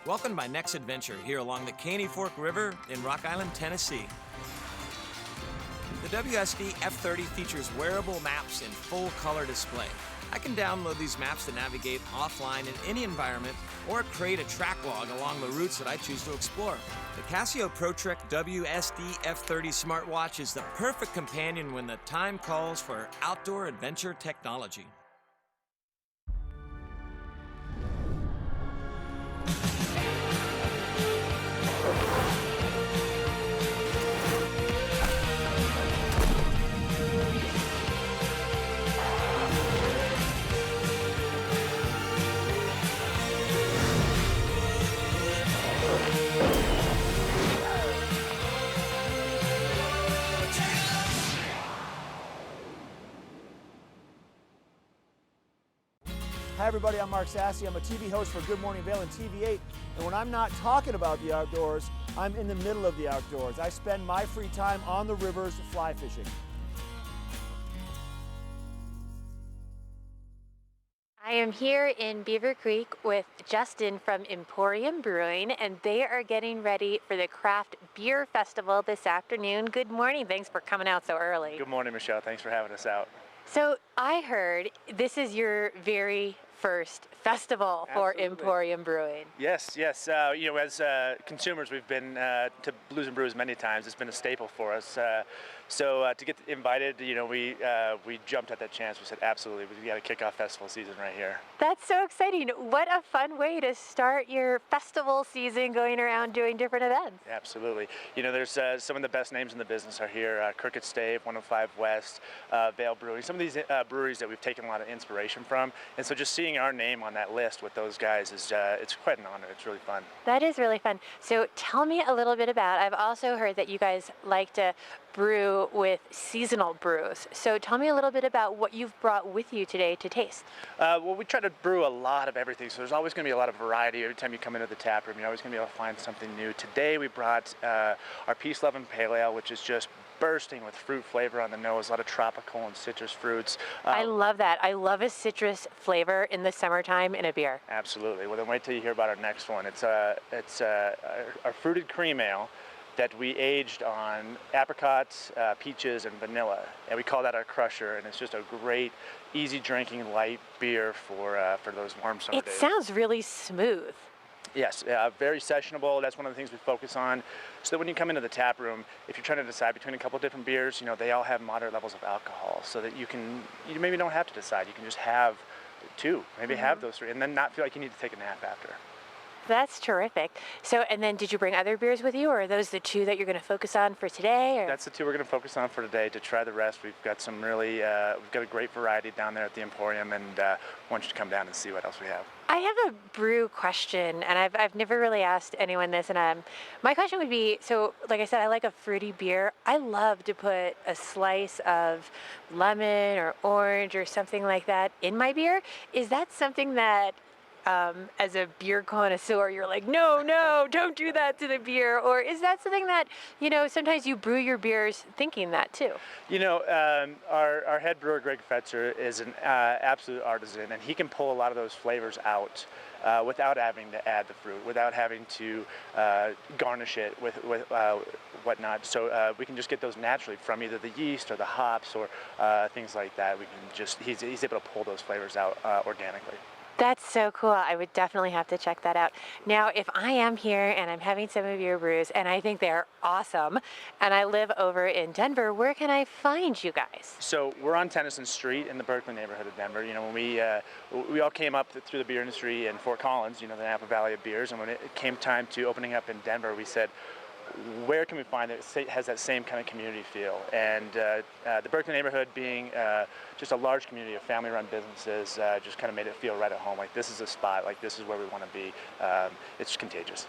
Welcome to my next adventure here along the Caney Fork River in Rock Island, Tennessee. The WSD F30 features wearable maps in full color display. I can download these maps to navigate offline in any environment or create a track log along the routes that I choose to explore. The Casio ProTrek WSD F30 smartwatch is the perfect companion when the time calls for outdoor adventure technology. Hi everybody, I'm Mark Sassy. I'm a TV host for Good Morning Vail and TV8. And when I'm not talking about the outdoors, I'm in the middle of the outdoors. I spend my free time on the rivers fly fishing. I am here in Beaver Creek with Justin from Emporium Brewing, and they are getting ready for the Craft Beer Festival this afternoon. Good morning. Thanks for coming out so early. Good morning, Michelle. Thanks for having us out. So I heard this is your very first festival for Emporium Brewing. Yes. You know, as consumers, we've been to Blues and Brews many times. It's been a staple for us. So to get invited, you know, we jumped at that chance. We said, absolutely, we got to kick off festival season right here. That's so exciting. What a fun way to start your festival season, going around doing different events. Absolutely. You know, there's some of the best names in the business are here. Crooked Stave, 105 West, Vail Brewing. Some of these breweries that we've taken a lot of inspiration from. And so just seeing our name on that list with those guys is it's quite an honor. It's really fun. That is really fun. So tell me a little bit about, I've also heard that you guys like to brew with seasonal brews. So tell me a little bit about what you've brought with you today to taste. Well, we try to brew a lot of everything, so there's always going to be a lot of variety. Every time you come into the tap room, you're always going to be able to find something new. Today we brought our Peace Lovin' Pale Ale, which is just bursting with fruit flavor on the nose, a lot of tropical and citrus fruits. I love that. I love a citrus flavor in the summertime in a beer. Absolutely. Well, then wait till you hear about our next one. It's our fruited cream ale that we aged on apricots, peaches, and vanilla. And we call that our crusher, and it's just a great, easy drinking, light beer for those warm summer days. It sounds really smooth. Yes, very sessionable. That's one of the things we focus on. So that when you come into the tap room, if you're trying to decide between a couple of different beers, you know, they all have moderate levels of alcohol, so that you maybe don't have to decide. You can just have two, maybe have those three, and then not feel like you need to take a nap after. That's terrific. So, and then did you bring other beers with you, or are those the two that you're going to focus on for today? Or? That's the two we're going to focus on for today. To try the rest, we've got some really, we've got a great variety down there at the Emporium, and want you to come down and see what else we have. I have a brew question, and I've never really asked anyone this, and my question would be, so like I said, I like a fruity beer. I love to put a slice of lemon or orange or something like that in my beer. Is that something that as a beer connoisseur, you're like, no, don't do that to the beer? Or is that something that, sometimes you brew your beers thinking that too? Our head brewer, Greg Fetzer, is an absolute artisan, and he can pull a lot of those flavors out without having to add the fruit, without having to garnish it with whatnot. So we can just get those naturally from either the yeast or the hops or things like that. We can just, he's able to pull those flavors out organically. That's so cool. I would definitely have to check that out. Now, if I am here and I'm having some of your brews and I think they're awesome and I live over in Denver, where can I find you guys? So we're on Tennyson Street in the Berkeley neighborhood of Denver. When we all came up through the beer industry in Fort Collins, the Napa Valley of beers, and when it came time to opening up in Denver, we said, where can we find it has that same kind of community feel? And the Berkeley neighborhood being just a large community of family-run businesses just kind of made it feel right at home. Like, this is a spot, like this is where we want to be. It's contagious.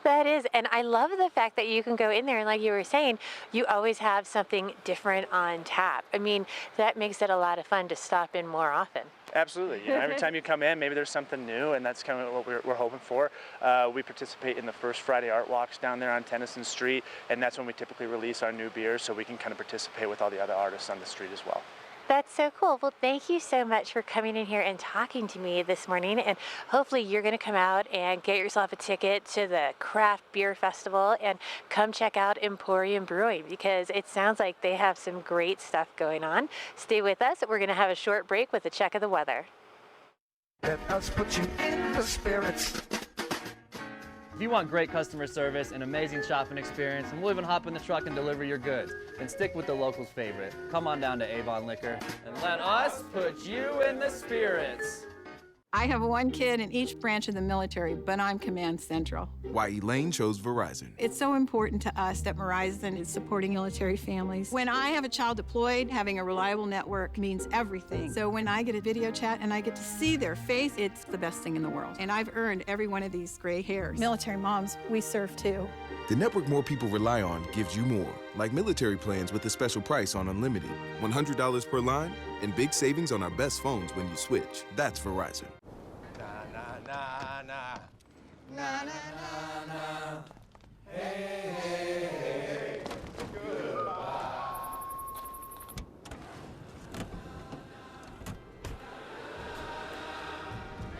That is, and I love the fact that you can go in there and, like you were saying, you always have something different on tap. I mean, that makes it a lot of fun to stop in more often. Absolutely. Every time you come in, maybe there's something new, and that's kind of what we're hoping for. We participate in the first Friday art walks down there on Tennyson Street, and that's when we typically release our new beers, so we can kind of participate with all the other artists on the street as well. That's so cool. Well, thank you so much for coming in here and talking to me this morning. And hopefully you're going to come out and get yourself a ticket to the Craft Beer Festival and come check out Emporium Brewing, because it sounds like they have some great stuff going on. Stay with us. We're going to have a short break with a check of the weather. Let us put you in the spirits. If you want great customer service and amazing shopping experience, and we'll even hop in the truck and deliver your goods, then stick with the locals' favorite. Come on down to Avon Liquor and let us put you in the spirits. I have one kid in each branch of the military, but I'm Command Central. Why Elaine chose Verizon. It's so important to us that Verizon is supporting military families. When I have a child deployed, having a reliable network means everything. So when I get a video chat and I get to see their face, it's the best thing in the world. And I've earned every one of these gray hairs. Military moms, we serve too. The network more people rely on gives you more, like military plans with a special price on unlimited, $100 per line, and big savings on our best phones when you switch. That's Verizon. Na na na na. Hey, hey, hey. Goodbye.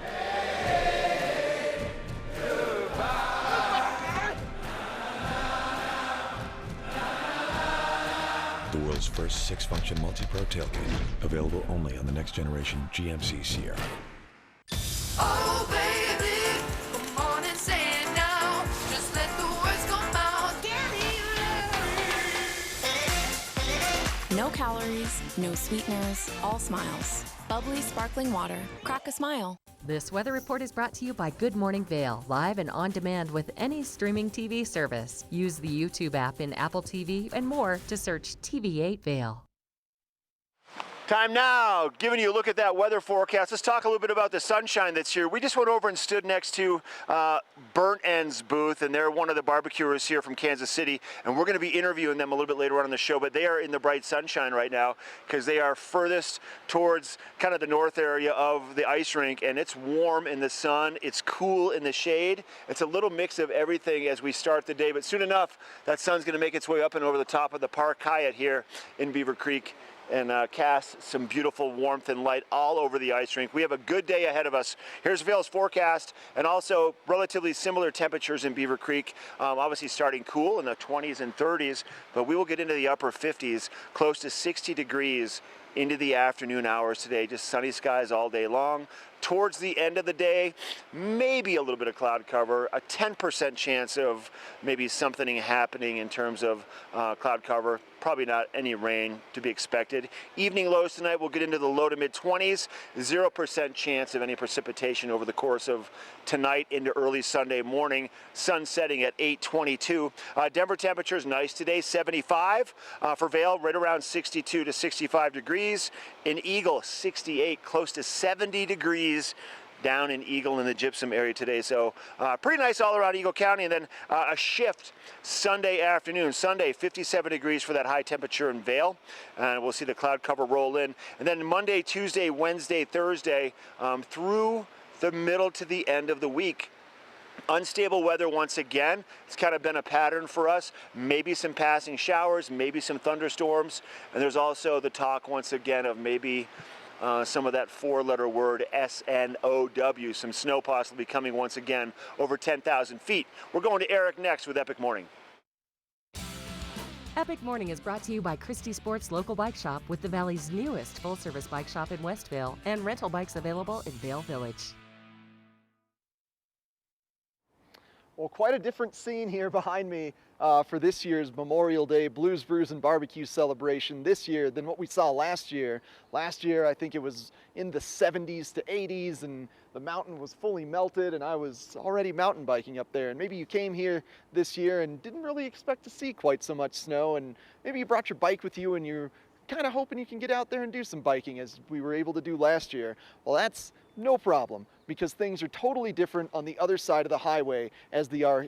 Hey, goodbye. The world's first 6-function multi-pro tailgate, available only on the next generation GMC Sierra. Oh, baby, come on and say it now. Just let the words come out. Give me love. No calories, no sweeteners, all smiles. Bubbly, sparkling water. Crack a smile. This weather report is brought to you by Good Morning Vail, live and on demand with any streaming TV service. Use the YouTube app in Apple TV and more to search TV8 Vail. Time now, giving you a look at that weather forecast. Let's talk a little bit about the sunshine that's here. We just went over and stood next to Burnt End's booth, and they're one of the barbecuers here from Kansas City, and we're going to be interviewing them a little bit later on in the show, but they are in the bright sunshine right now because they are furthest towards kind of the north area of the ice rink, and it's warm in the sun, it's cool in the shade. It's a little mix of everything as we start the day, but soon enough, that sun's going to make its way up and over the top of the Park Hyatt here in Beaver Creek and cast some beautiful warmth and light all over the ice rink. We have a good day ahead of us. Here's Vail's forecast, and also relatively similar temperatures in Beaver Creek. Obviously starting cool in the 20s and 30s, but we will get into the upper 50s, close to 60 degrees into the afternoon hours today. Just sunny skies all day long. Towards the end of the day, maybe a little bit of cloud cover, a 10% chance of maybe something happening in terms of cloud cover. Probably not any rain to be expected. Evening lows tonight will get into the low to mid 20s, 0% chance of any precipitation over the course of tonight into early Sunday morning. Sun setting at 8:22. Denver temperatures nice today, 75. For Vail, right around 62 to 65 degrees. In Eagle, 68, close to 70 degrees down in Eagle in the Gypsum area today. So pretty nice all around Eagle County. And then a shift Sunday afternoon. Sunday, 57 degrees for that high temperature in Vail. And we'll see the cloud cover roll in. And then Monday, Tuesday, Wednesday, Thursday through the middle to the end of the week. Unstable weather once again. It's kind of been a pattern for us. Maybe some passing showers, maybe some thunderstorms. And there's also the talk once again of maybe some of that four-letter word SNOW, some snow possibly coming once again over 10,000 feet. We're going to Eric next with Epic Morning. Epic Morning is brought to you by Christie Sports Local Bike Shop, with the Valley's newest full-service bike shop in Westvale and rental bikes available in Vale Village. Well, quite a different scene here behind me for this year's Memorial Day Blues, Brews, and Barbecue celebration this year than what we saw last year. Last year, I think it was in the 70s to 80s, and the mountain was fully melted, and I was already mountain biking up there. And maybe you came here this year and didn't really expect to see quite so much snow, and maybe you brought your bike with you and you're kind of hoping you can get out there and do some biking as we were able to do last year. Well, that's no problem, because things are totally different on the other side of the highway as they are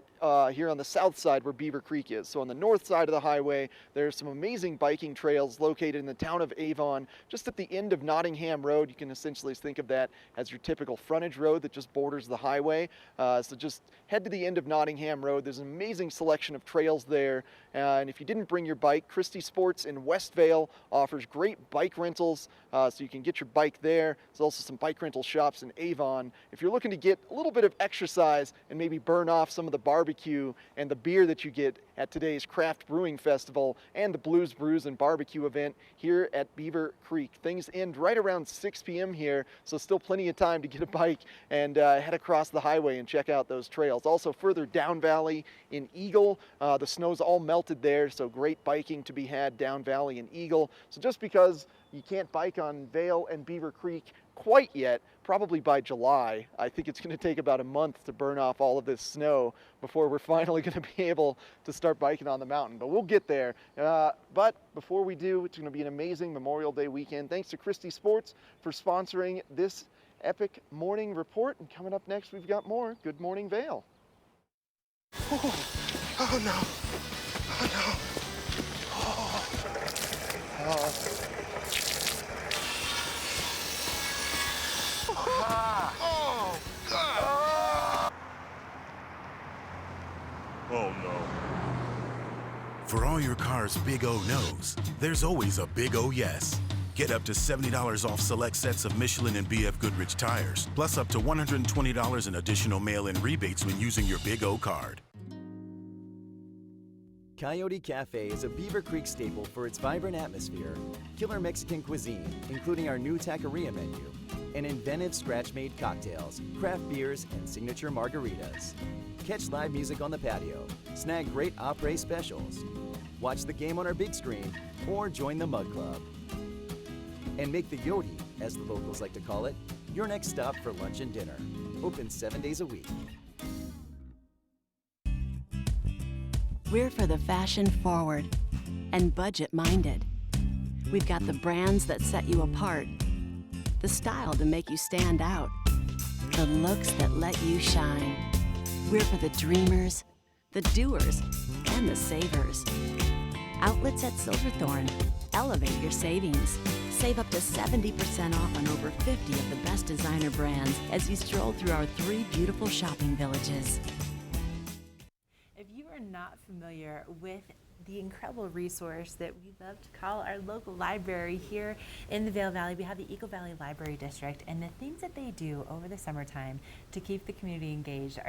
here on the south side where Beaver Creek is. So on the north side of the highway, there's some amazing biking trails located in the town of Avon, just at the end of Nottingham Road. You can essentially think of that as your typical frontage road that just borders the highway. So just head to the end of Nottingham Road. There's an amazing selection of trails there. And if you didn't bring your bike, Christie Sports in Westvale offers great bike rentals, so you can get your bike there. There's also some bike rental shops in Avon. If you're looking to get a little bit of exercise and maybe burn off some of the barbecue and the beer that you get at today's Craft Brewing Festival and the Blues, Brews, and Barbecue event here at Beaver Creek. Things end right around 6 p.m. here, so still plenty of time to get a bike and head across the highway and check out those trails. Also further down valley in Eagle, the snow's all melted there, so great biking to be had down valley in Eagle. So just because you can't bike on Vale and Beaver Creek quite yet, probably by July, I think it's going to take about a month to burn off all of this snow before we're finally going to be able to start biking on the mountain. But we'll get there. But before we do, it's going to be an amazing Memorial Day weekend. Thanks to Christie Sports for sponsoring this Epic Morning Report. And coming up next, we've got more Good Morning Vale. Oh no. Oh no. Oh, God! Oh, no. For all your car's big O no's, there's always a big O yes. Get up to $70 off select sets of Michelin and BF Goodrich tires, plus up to $120 in additional mail-in rebates when using your Big O card. Coyote Cafe is a Beaver Creek staple for its vibrant atmosphere, killer Mexican cuisine, including our new taqueria menu, and inventive scratch-made cocktails, craft beers, and signature margaritas. Catch live music on the patio, snag great après specials, watch the game on our big screen, or join the Mug Club. And make the Yodi, as the locals like to call it, your next stop for lunch and dinner. Open 7 days a week. We're for the fashion forward and budget minded. We've got the brands that set you apart, the style to make you stand out, the looks that let you shine. We're for the dreamers, the doers, and the savers. Outlets at Silverthorne. Elevate your savings. Save up to 70% off on over 50 of the best designer brands as you stroll through our 3 beautiful shopping villages. If you are not familiar with the incredible resource that we love to call our local library here in the Vale Valley, we have the Eagle Valley Library District, and the things that they do over the summertime to keep the community engaged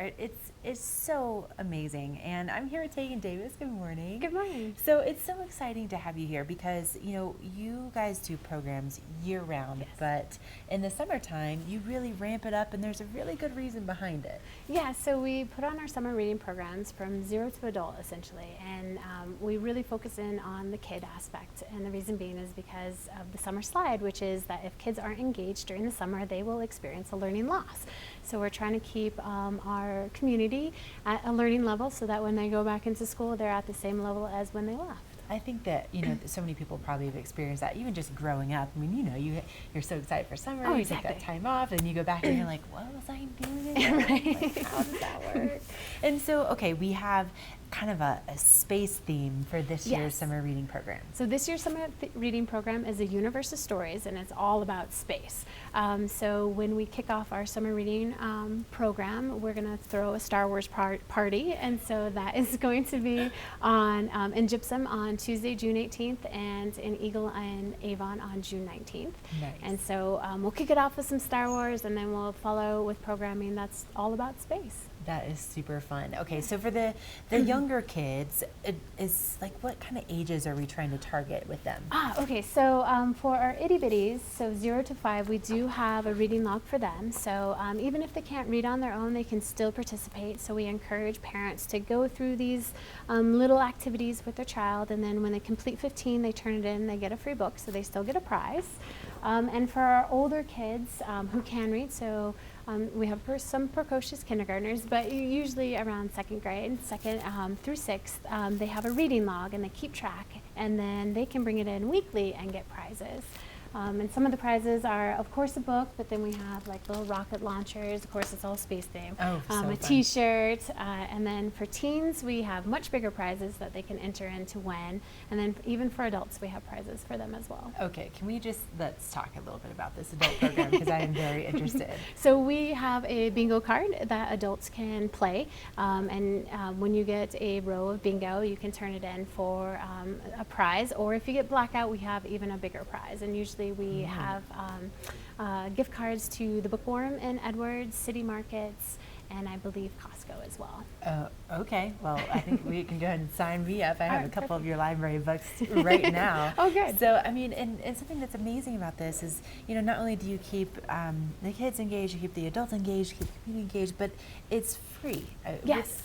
it's so amazing. And I'm here with Tegan Davis. Good morning. Good morning. So it's so exciting to have you here because you guys do programs year round, yes, but in the summertime you really ramp it up, and there's a really good reason behind it. Yeah, so we put on our summer reading programs from 0 to adult essentially, and we really focus in on the kid aspect, and the reason being is because of the summer slide, which is that if kids aren't engaged during the summer, they will experience a learning loss. So we're trying to keep our community at a learning level so that when they go back into school, they're at the same level as when they left. I think that so many people probably have experienced that, even just growing up. I mean, you're so excited for summer, you take that time off, and you go back and you're like, what was I doing again? Right. Like, how does that work? And so, okay, we have kind of a space theme for this year's summer reading program. So this year's summer reading program is a universe of stories, and it's all about space. So when we kick off our summer reading program, we're going to throw a Star Wars party, and so that is going to be on in Gypsum on Tuesday, June 18th, and in Eagle and Avon on June 19th. Nice. And so we'll kick it off with some Star Wars, and then we'll follow with programming that's all about space. That is super fun. Okay, so for the younger kids, it is like what kind of ages are we trying to target with them? Okay, so for our itty bitties, so 0 to 5, we do have a reading log for them. So even if they can't read on their own, they can still participate. So we encourage parents to go through these little activities with their child, and then when they complete 15, they turn it in, they get a free book, so they still get a prize. And for our older kids who can read, so we have some precocious kindergartners, but usually around second grade, second through sixth, they have a reading log and they keep track, and then they can bring it in weekly and get prizes. And some of the prizes are, of course, a book, but then we have like little rocket launchers. Of course, it's all space themed. Oh, so a T-shirt, and then for teens, we have much bigger prizes that they can enter into win. And then even for adults, we have prizes for them as well. Okay, let's talk a little bit about this adult program because I am very interested. So we have a bingo card that adults can play, and when you get a row of bingo, you can turn it in for a prize, or if you get blackout, we have even a bigger prize. And usually we have gift cards to the Bookworm in Edwards, City Markets, and I believe Costco as well. Okay, well, I think we can go ahead and sign me up. I have a couple of your library books right now. Oh, good. So, I mean, and something that's amazing about this is, you know, not only do you keep the kids engaged, you keep the adults engaged, you keep the community engaged, but it's free. Yes.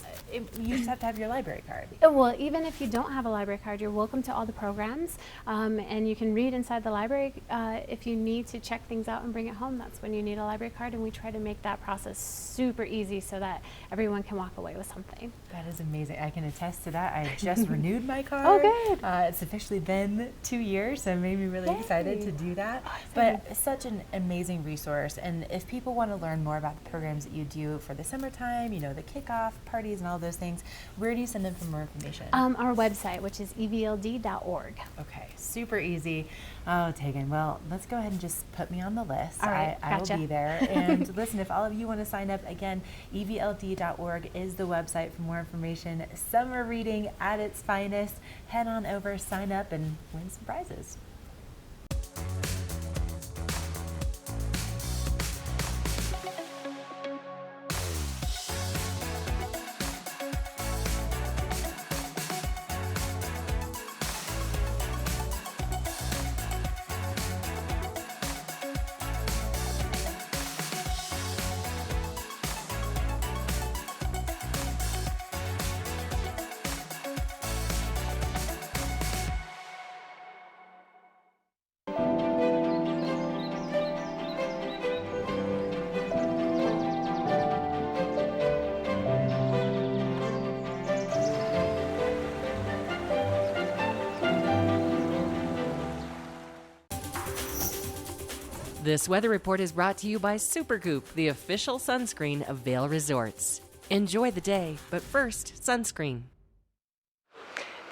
You just have to have your library card. Well, even if you don't have a library card, you're welcome to all the programs, and you can read inside the library. If you need to check things out and bring it home, that's when you need a library card, and we try to make that process super easy so that everyone can walk away with something. That is amazing. I can attest to that. I just renewed my card. Oh, good. It's officially been 2 years, so it made me really excited to do that. But such an amazing resource, and if people want to learn more about the programs that you do for the summertime, you know, the kickoff parties and all those things, where do you send them for more information? Our website, which is evld.org. Okay, super easy. Oh, Tegan, well, let's go ahead and just put me on the list. All right, I gotcha. will be there. And listen, if all of you want to sign up, again, evld.org is the website for more information. Summer reading at its finest. Head on over, sign up, and win some prizes. This weather report is brought to you by Supergoop, the official sunscreen of Vail Resorts. Enjoy the day, but first, sunscreen.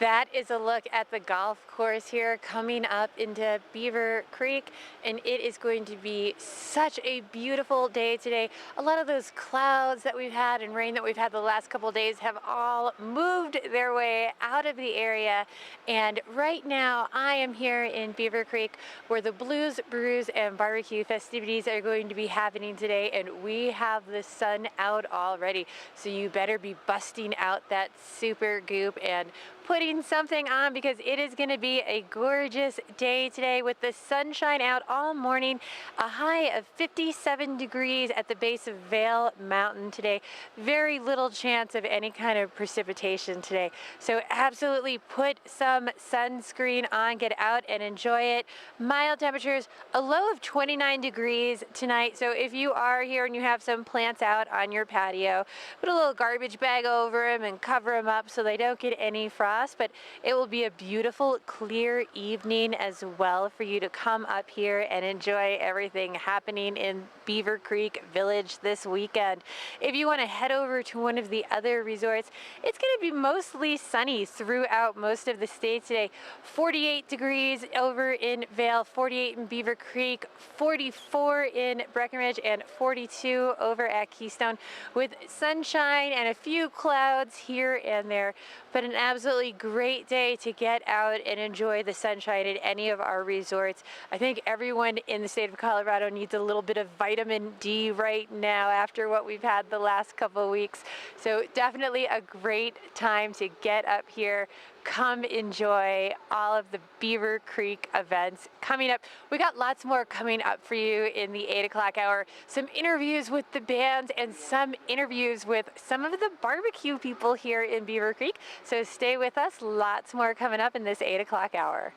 That is a look at the golf course here coming up into Beaver Creek, and it is going to be such a beautiful day today. A lot of those clouds that we've had and rain that we've had the last couple of days have all moved their way out of the area, and right now I am here in Beaver Creek where the Blues, Brews, and Barbecue festivities are going to be happening today, and we have the sun out already, so you better be busting out that super goop and putting something on, because it is going to be a gorgeous day today with the sunshine out all morning. A high of 57 degrees at the base of Vail Mountain today. Very little chance of any kind of precipitation today. So absolutely put some sunscreen on, get out and enjoy it. Mild temperatures, a low of 29 degrees tonight. So if you are here and you have some plants out on your patio, put a little garbage bag over them and cover them up so they don't get any frost. But it will be a beautiful, clear evening as well for you to come up here and enjoy everything happening in Beaver Creek Village this weekend. If you want to head over to one of the other resorts, it's going to be mostly sunny throughout most of the state today. 48 degrees over in Vail, 48 in Beaver Creek, 44 in Breckenridge, and 42 over at Keystone, with sunshine and a few clouds here and there, but an absolutely great day to get out and enjoy the sunshine at any of our resorts. I think everyone in the state of Colorado needs a little bit of vitamin D right now after what we've had the last couple of weeks. So definitely a great time to get up here. Come enjoy all of the Beaver Creek events coming up. We got lots more coming up for you in the 8 o'clock hour. Some interviews with the bands and some interviews with some of the barbecue people here in Beaver Creek. So stay with us. Lots more coming up in this 8 o'clock hour.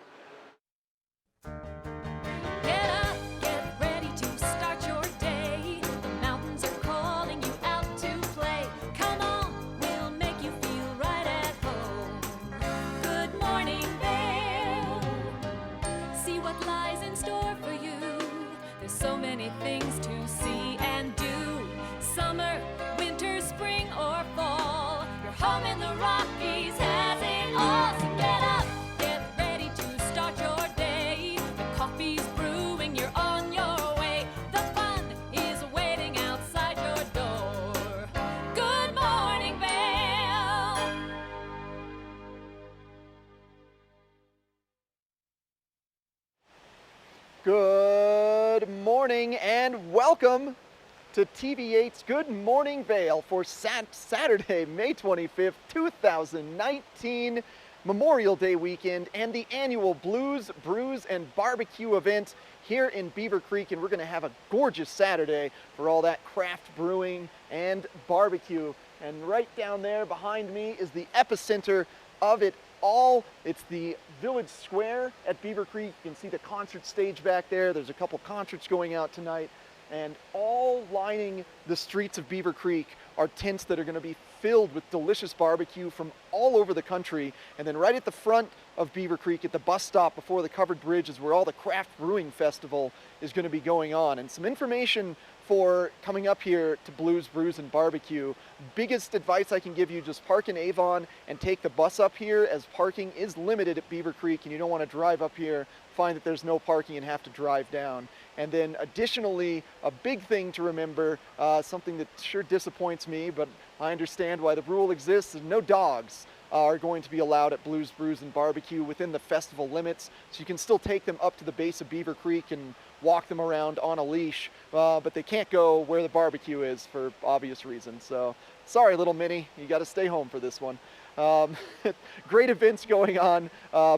Get up, get ready to start your day. The mountains are calling you out to play. Come on, we'll make you feel right at home. Good morning, Vail. See what lies in store for you. There's so many things to see and do. Summer, winter, spring, or fall. Your home in the Rockies has it all. So get up, get ready to start your day. The coffee's brewing, you're on your way. The fun is waiting outside your door. Good morning, Vail. Good morning and welcome to TV8's Good Morning Vail for Saturday, May 25th, 2019, Memorial Day weekend, and the annual Blues, Brews, and Barbecue event here in Beaver Creek. And we're going to have a gorgeous Saturday for all that craft brewing and barbecue. And right down there behind me is the epicenter of it all. It's the Village Square at Beaver Creek. You can see the concert stage back there. There's a couple concerts going out tonight. And all lining the streets of Beaver Creek are tents that are going to be filled with delicious barbecue from all over the country. And then right at the front of Beaver Creek at the bus stop before the covered bridge is where all the craft brewing festival is going to be going on. And some information for coming up here to Blues, Brews, and Barbecue. Biggest advice I can give you, just park in Avon and take the bus up here, as parking is limited at Beaver Creek and you don't want to drive up here, find that there's no parking and have to drive down. And then additionally, a big thing to remember, something that sure disappoints me, but I understand why the rule exists, is no dogs are going to be allowed at Blues, Brews, and Barbecue within the festival limits. So you can still take them up to the base of Beaver Creek and walk them around on a leash, but they can't go where the barbecue is for obvious reasons. So sorry, little Minnie, you got to stay home for this one. Great events going on.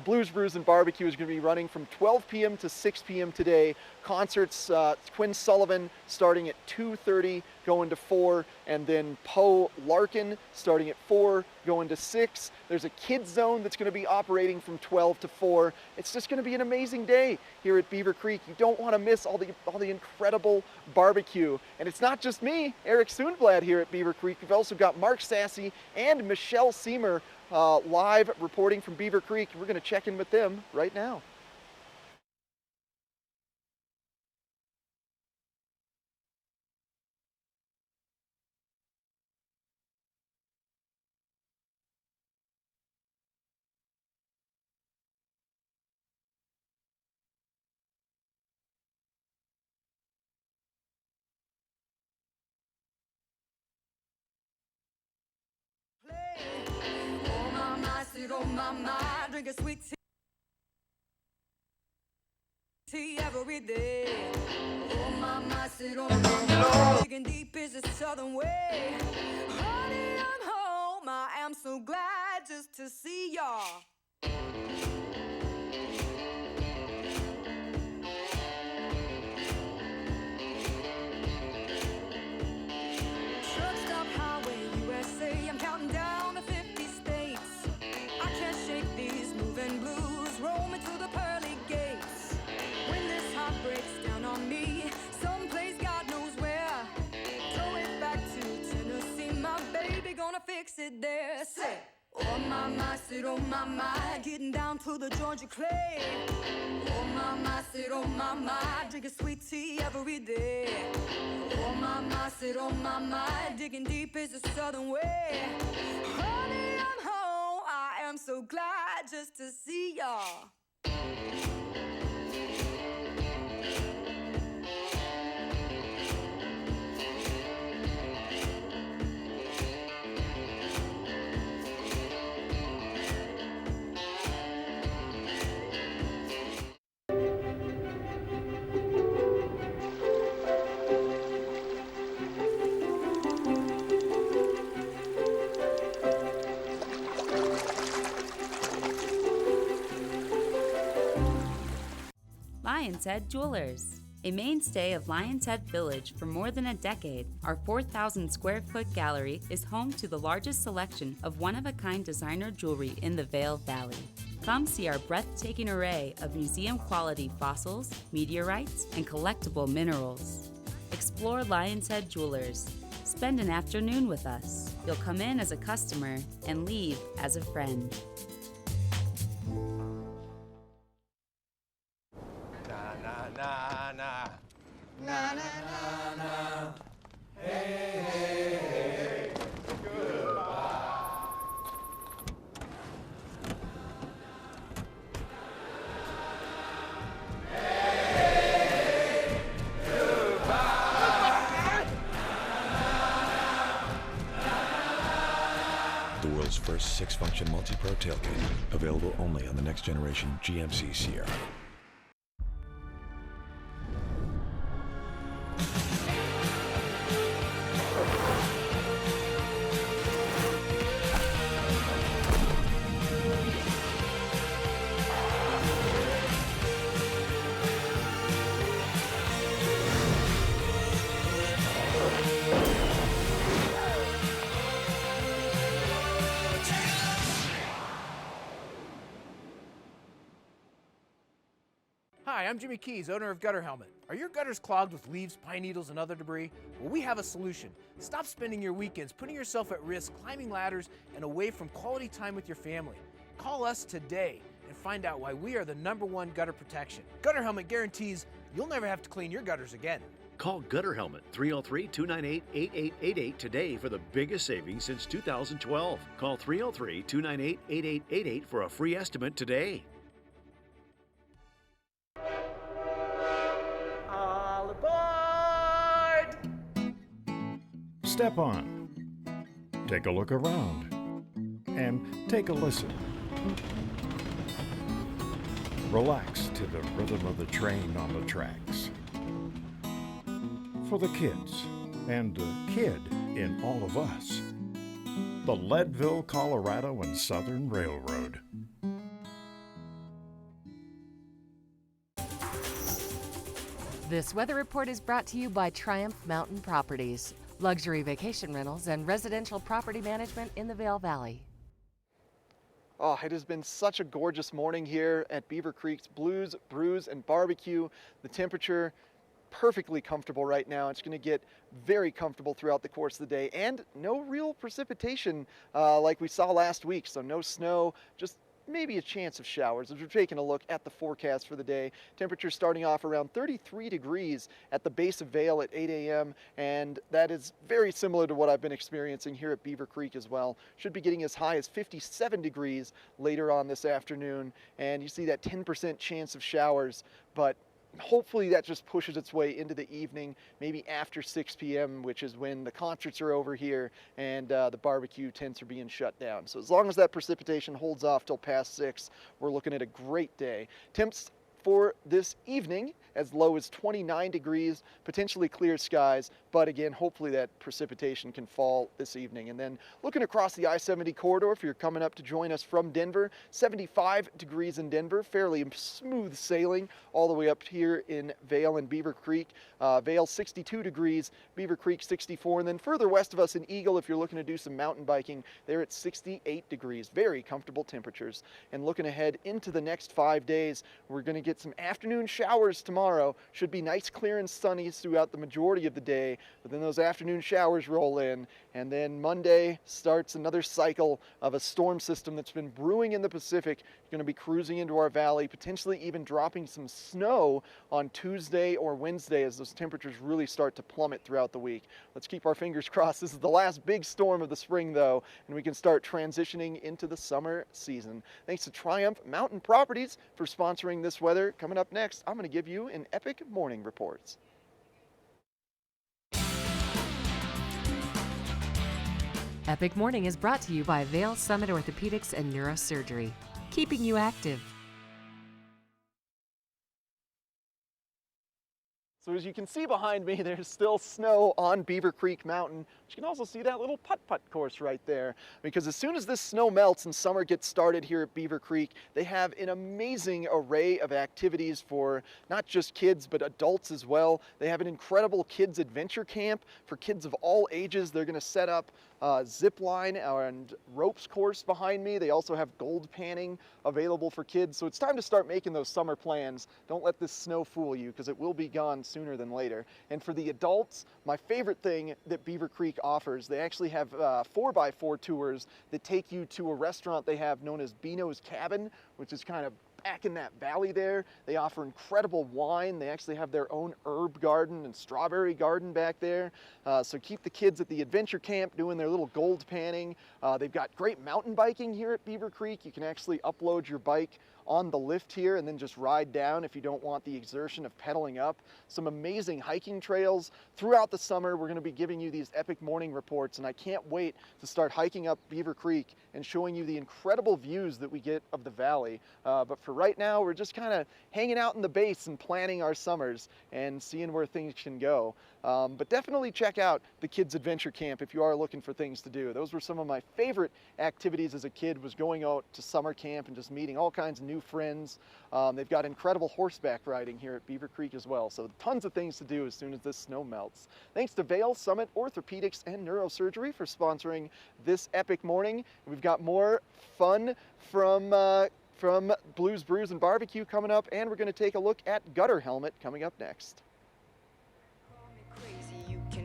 Blues, Brews, and Barbecue is going to be running from 12 p.m. to 6 p.m. today. Concerts, Quinn Sullivan starting at 2:30, going to 4, and then Poe Larkin starting at 4, going to 6. There's a kids zone that's going to be operating from 12 to 4. It's just going to be an amazing day here at Beaver Creek. You don't want to miss all the incredible barbecue. And it's not just me, Eric Soonblad, here at Beaver Creek. We've also got Mark Sassy and Michelle Seamer live reporting from Beaver Creek. We're going to check in with them right now. Oh mama, sit on my mind, drink a sweet tea every day. Oh mama, sit on my mind, digging deep is the southern way. Honey, I'm home, I am so glad just to see y'all. Truck stop highway USA, I'm counting down to 50 states. I can't shake these moving blues, roll me to the pearly gates. When this heart breaks down on me, someplace God knows where, tow it back to Tennessee, my baby gonna fix it there. Say, my, sit on my, getting down to the Georgia clay. My, sit on my, drinking sweet tea every day. My, sit on my, digging deep is the southern way. Honey, I'm home, I am so glad just to see y'all. Lion's Head Jewelers. A mainstay of Lion's Head Village for more than a decade, our 4,000 square foot gallery is home to the largest selection of one-of-a-kind designer jewelry in the Vail Valley. Come see our breathtaking array of museum-quality fossils, meteorites, and collectible minerals. Explore Lion's Head Jewelers. Spend an afternoon with us. You'll come in as a customer and leave as a friend. Na na na na, hey hey hey, goodbye. Hey, goodbye. The world's first 6-function multi-pro tailgate, available only on the next generation GMC Sierra. Hi, I'm Jimmy Keys, owner of Gutter Helmet. Are your gutters clogged with leaves, pine needles, and other debris? Well, we have a solution. Stop spending your weekends putting yourself at risk, climbing ladders, and away from quality time with your family. Call us today and find out why we are the #1 gutter protection. Gutter Helmet guarantees you'll never have to clean your gutters again. Call Gutter Helmet 303-298-8888 today for the biggest savings since 2012. Call 303-298-8888 for a free estimate today. All aboard! Step on. Take a look around. And take a listen. Relax to the rhythm of the train on the tracks. For the kids, and the kid in all of us. The Leadville, Colorado and Southern Railroad. This weather report is brought to you by Triumph Mountain Properties, luxury vacation rentals and residential property management in the Vail Valley. Oh, it has been such a gorgeous morning here at Beaver Creek's Blues, Brews, and Barbecue. The temperature perfectly comfortable right now. It's going to get very comfortable throughout the course of the day, and no real precipitation like we saw last week. So no snow, just maybe a chance of showers. As we're taking a look at the forecast for the day, temperature starting off around 33 degrees at the base of Vail at 8 a.m. and that is very similar to what I've been experiencing here at Beaver Creek as well. Should be getting as high as 57 degrees later on this afternoon, and you see that 10% chance of showers, but hopefully that just pushes its way into the evening, maybe after 6 p.m., which is when the concerts are over here and the barbecue tents are being shut down. So as long as that precipitation holds off till past 6, we're looking at a great day. Temps for this evening as low as 29 degrees, potentially clear skies, but again, hopefully that precipitation can fall this evening. And then looking across the I-70 corridor, if you're coming up to join us from Denver, 75 degrees in Denver, fairly smooth sailing all the way up here in Vail and Beaver Creek. Vail 62 degrees, Beaver Creek 64, and then further west of us in Eagle, if you're looking to do some mountain biking, they're at 68 degrees, very comfortable temperatures. And looking ahead into the next 5 days, we're going to get some afternoon showers tomorrow. Should be nice, clear, and sunny throughout the majority of the day, but then those afternoon showers roll in, And then Monday starts another cycle of a storm system that's been brewing in the Pacific. It's going to be cruising into our valley, potentially even dropping some snow on Tuesday or Wednesday as those temperatures really start to plummet throughout the week. Let's keep our fingers crossed. This is the last big storm of the spring, though, and we can start transitioning into the summer season. Thanks to Triumph Mountain Properties for sponsoring this weather. Coming up next, I'm going to give you an epic morning report. Epic Morning is brought to you by Vail Summit Orthopedics and Neurosurgery, keeping you active. So as you can see behind me, there's still snow on Beaver Creek Mountain. But you can also see that little putt-putt course right there. Because as soon as this snow melts and summer gets started here at Beaver Creek, they have an amazing array of activities for not just kids, but adults as well. They have an incredible kids adventure camp for kids of all ages. They're gonna set up zip line and ropes course behind me. They also have gold panning available for kids. So it's time to start making those summer plans. Don't let this snow fool you, because it will be gone sooner than later. And for the adults, my favorite thing that Beaver Creek offers, they actually have 4x4 tours that take you to a restaurant they have known as Beano's Cabin, which is kind of back in that valley there. They offer incredible wine. They actually have their own herb garden and strawberry garden back there. So keep the kids at the adventure camp doing their little gold panning. They've got great mountain biking here at Beaver Creek. You can actually upload your bike on the lift here and then just ride down if you don't want the exertion of pedaling up. Some amazing hiking trails. Throughout the summer, we're going to be giving you these epic morning reports, and I can't wait to start hiking up Beaver Creek and showing you the incredible views that we get of the valley. But for right now, we're just kind of hanging out in the base and planning our summers and seeing where things can go. But definitely check out the Kids Adventure Camp if you are looking for things to do. Those were some of my favorite activities as a kid, was going out to summer camp and just meeting all kinds of new friends. They've got incredible horseback riding here at Beaver Creek as well. So tons of things to do as soon as this snow melts. Thanks to Vail Summit Orthopedics and Neurosurgery for sponsoring this epic morning. We've got more fun from Blues, Brews, and Barbecue coming up, and we're going to take a look at Gutter Helmet coming up next.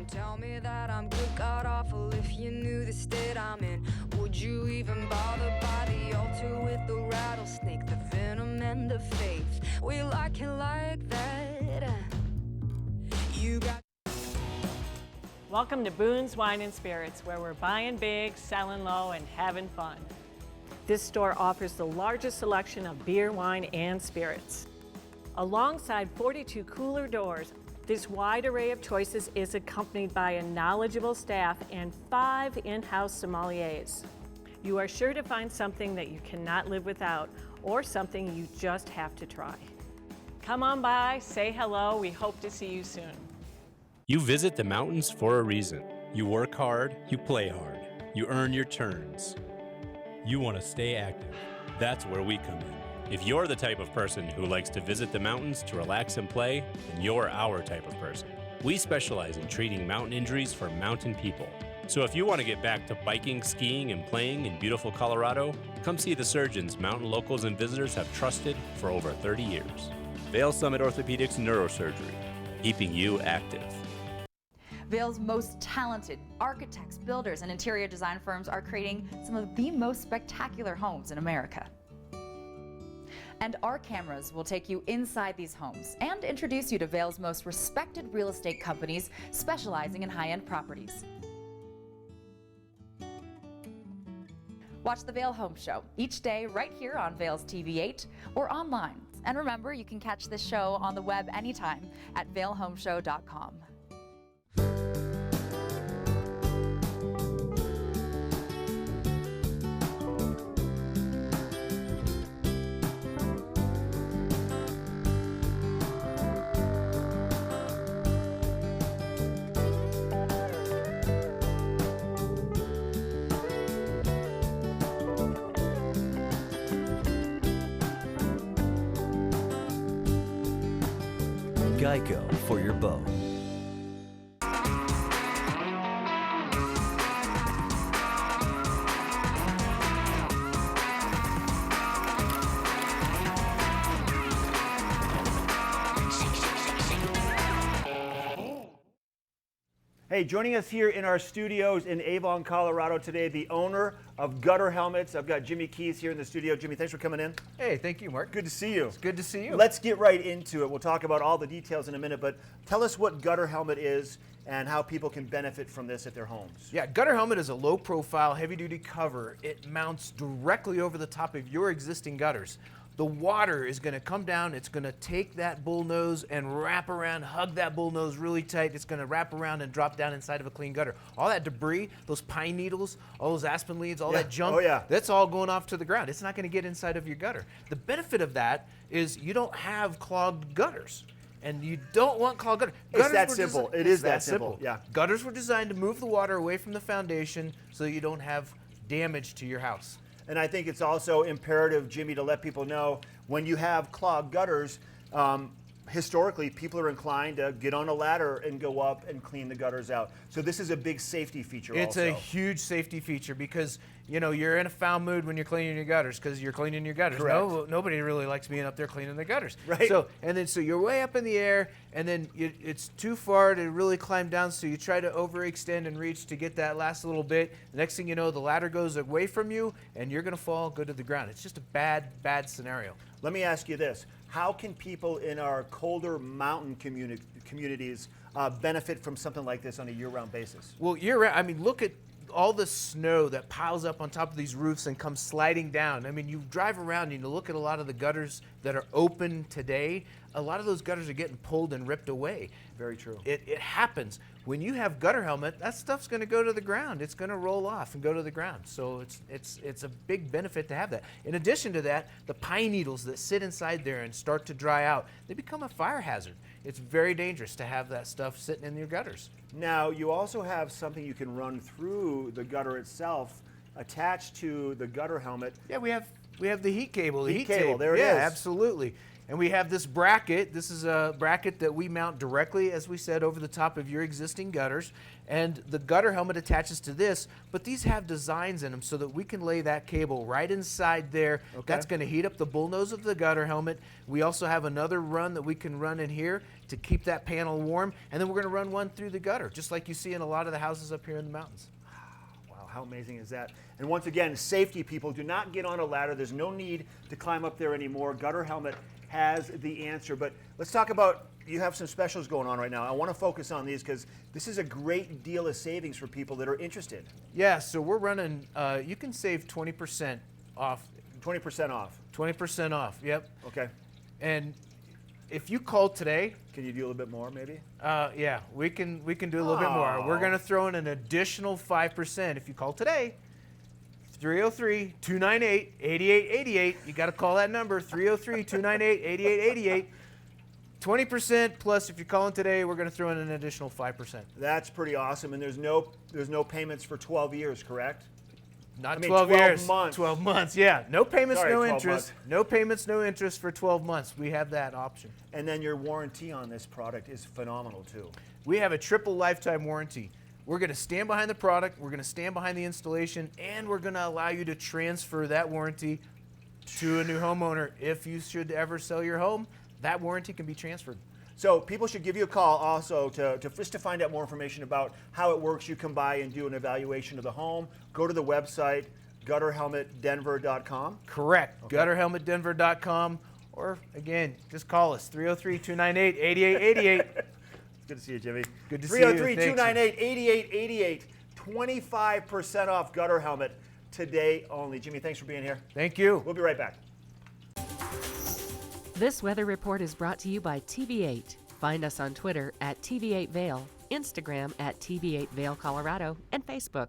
Tell me that I'm good, god awful if you knew the state I'm in. Would you even bother by the altar with the rattlesnake, the venom and the faith? We like it like that. You got. Welcome to Boone's Wine and Spirits, where we're buying big, selling low, and having fun. This store offers the largest selection of beer, wine, and spirits. Alongside 42 cooler doors, this wide array of choices is accompanied by a knowledgeable staff and 5 in-house sommeliers. You are sure to find something that you cannot live without, or something you just have to try. Come on by, say hello, we hope to see you soon. You visit the mountains for a reason. You work hard, you play hard, you earn your turns. You want to stay active. That's where we come in. If you're the type of person who likes to visit the mountains to relax and play, then you're our type of person. We specialize in treating mountain injuries for mountain people. So if you want to get back to biking, skiing, and playing in beautiful Colorado, come see the surgeons mountain locals and visitors have trusted for over 30 years. Vail Summit Orthopedics and Neurosurgery, keeping you active. Vail's most talented architects, builders, and interior design firms are creating some of the most spectacular homes in America. And our cameras will take you inside these homes and introduce you to Vail's most respected real estate companies specializing in high-end properties. Watch the Vail Home Show each day right here on Vail's TV8 or online. And remember, you can catch this show on the web anytime at vailhomeshow.com. Geico for your boat. Hey, joining us here in our studios in Avon, Colorado today, the owner of Gutter Helmets. I've got Jimmy Keys here in the studio. Jimmy, thanks for coming in. Hey, thank you, Mark. Good to see you. It's good to see you. Let's get right into it. We'll talk about all the details in a minute, but tell us what Gutter Helmet is and how people can benefit from this at their homes. Yeah, Gutter Helmet is a low-profile, heavy-duty cover. It mounts directly over the top of your existing gutters. The water is going to come down, it's going to take that bullnose and wrap around, hug that bullnose really tight. It's going to wrap around and drop down inside of a clean gutter. All that debris, those pine needles, all those aspen leaves, all that junk, that's all going off to the ground. It's not going to get inside of your gutter. The benefit of that is you don't have clogged gutters. And you don't want clogged gutters. It's that simple. It is that simple. Yeah. Gutters were designed to move the water away from the foundation so you don't have damage to your house. And I think it's also imperative, Jimmy, to let people know when you have clogged gutters, historically, people are inclined to get on a ladder and go up and clean the gutters out. So this is a big safety feature It's also. a huge safety feature because, you know, you're in a foul mood when you're cleaning your gutters because you're cleaning your gutters. Correct. Nobody really likes being up there cleaning the gutters. Right. So you're way up in the air, and then it's too far to really climb down, so you try to overextend and reach to get that last little bit. The next thing you know, the ladder goes away from you, and you're going to fall, go to the ground. It's just a bad, bad scenario. Let me ask you this. How can people in our colder mountain communities benefit from something like this on a year-round basis? Well, year-round, I mean, look at all the snow that piles up on top of these roofs and comes sliding down. I mean, you drive around and you look at a lot of the gutters that are open today. A lot of those gutters are getting pulled and ripped away. Very true. It happens. When you have Gutter Helmet, that stuff's going to go to the ground. It's going to roll off and go to the ground. So it's a big benefit to have that. In addition to that, the pine needles that sit inside there and start to dry out, they become a fire hazard. It's very dangerous to have that stuff sitting in your gutters. Now, you also have something you can run through the gutter itself attached to the Gutter Helmet. Yeah, we have the heat cable. The heat cable, there it is. is. Yeah, absolutely. And we have this bracket. This is a bracket that we mount directly, as we said, over the top of your existing gutters. And the Gutter Helmet attaches to this, but these have designs in them so that we can lay that cable right inside there. Okay. That's going to heat up the bullnose of the Gutter Helmet. We also have another run that we can run in here to keep that panel warm. And then we're going to run one through the gutter, just like you see in a lot of the houses up here in the mountains. Wow, how amazing is that? And once again, safety, people. Do not get on a ladder. There's no need to climb up there anymore. Gutter Helmet has the answer. But let's talk about, you have some specials going on right now. I want to focus on these because this is a great deal of savings for people that are interested. Yeah, so we're running, you can save 20% off. 20% off. 20% off, yep. Okay. And if you call today, can you do a little bit more, maybe? Yeah, we can do a little bit more. We're going to throw in an additional 5% if you call today. 303-298-8888. You got to call that number, 303-298-8888. 20% plus if you're calling today, we're going to throw in an additional 5%. That's pretty awesome. And there's no payments for 12 years, correct? Not 12 years. months. 12 months, yeah. No payments, Sorry, no 12 interest. months. No payments, no interest for 12 months. We have that option. And then your warranty on this product is phenomenal too. We have a triple lifetime warranty. We're going to stand behind the product, we're going to stand behind the installation, and we're going to allow you to transfer that warranty to a new homeowner. If you should ever sell your home, that warranty can be transferred. So people should give you a call also just to find out more information about how it works. You come by and do an evaluation of the home. Go to the website, gutterhelmetdenver.com. Correct. Okay. Gutterhelmetdenver.com. Or, again, just call us, 303-298-8888. Good to see you, Jimmy. Good to see you. 303-298-8888. 25% off Gutter Helmet today only. Jimmy, thanks for being here. Thank you. We'll be right back. This weather report is brought to you by TV8. Find us on Twitter at TV8 Vail, Instagram at TV8 Vail, Colorado, and Facebook.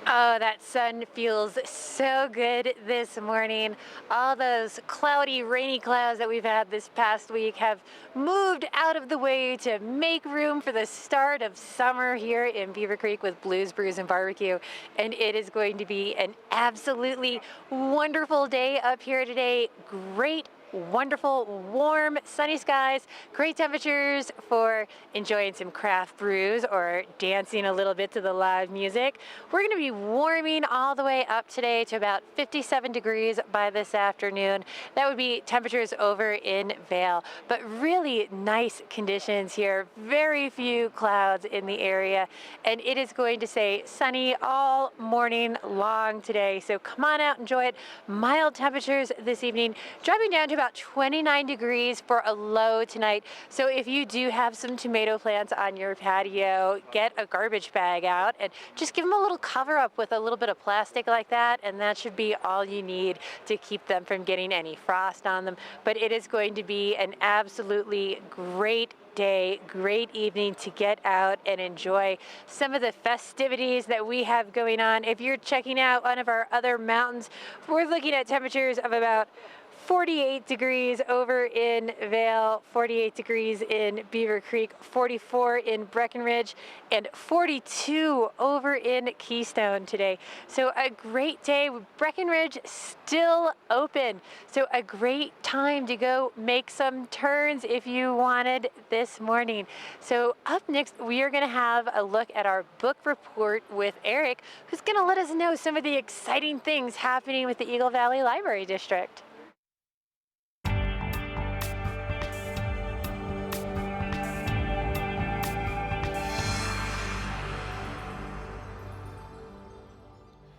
Oh, that sun feels so good this morning. All those cloudy, rainy clouds that we've had this past week have moved out of the way to make room for the start of summer here in Beaver Creek with Blues, Brews, and Barbecue. And it is going to be an absolutely wonderful day up here today. Great wonderful, warm, sunny skies, great temperatures for enjoying some craft brews or dancing a little bit to the live music. We're going to be warming all the way up today to about 57 degrees by this afternoon. That would be temperatures over in Vail, but really nice conditions here. Very few clouds in the area, and it is going to stay sunny all morning long today. So come on out, enjoy it. Mild temperatures this evening, dropping down to about 29 degrees for a low tonight. So if you do have some tomato plants on your patio, get a garbage bag out and just give them a little cover up with a little bit of plastic like that, and that should be all you need to keep them from getting any frost on them. But it is going to be an absolutely great day, great evening to get out and enjoy some of the festivities that we have going on. If you're checking out one of our other mountains, we're looking at temperatures of about 48 degrees over in Vail, 48 degrees in Beaver Creek, 44 in Breckenridge, and 42 over in Keystone today. So a great day. Breckenridge still open. So a great time to go make some turns if you wanted this morning. So up next, we are going to have a look at our book report with Eric, who's going to let us know some of the exciting things happening with the Eagle Valley Library District.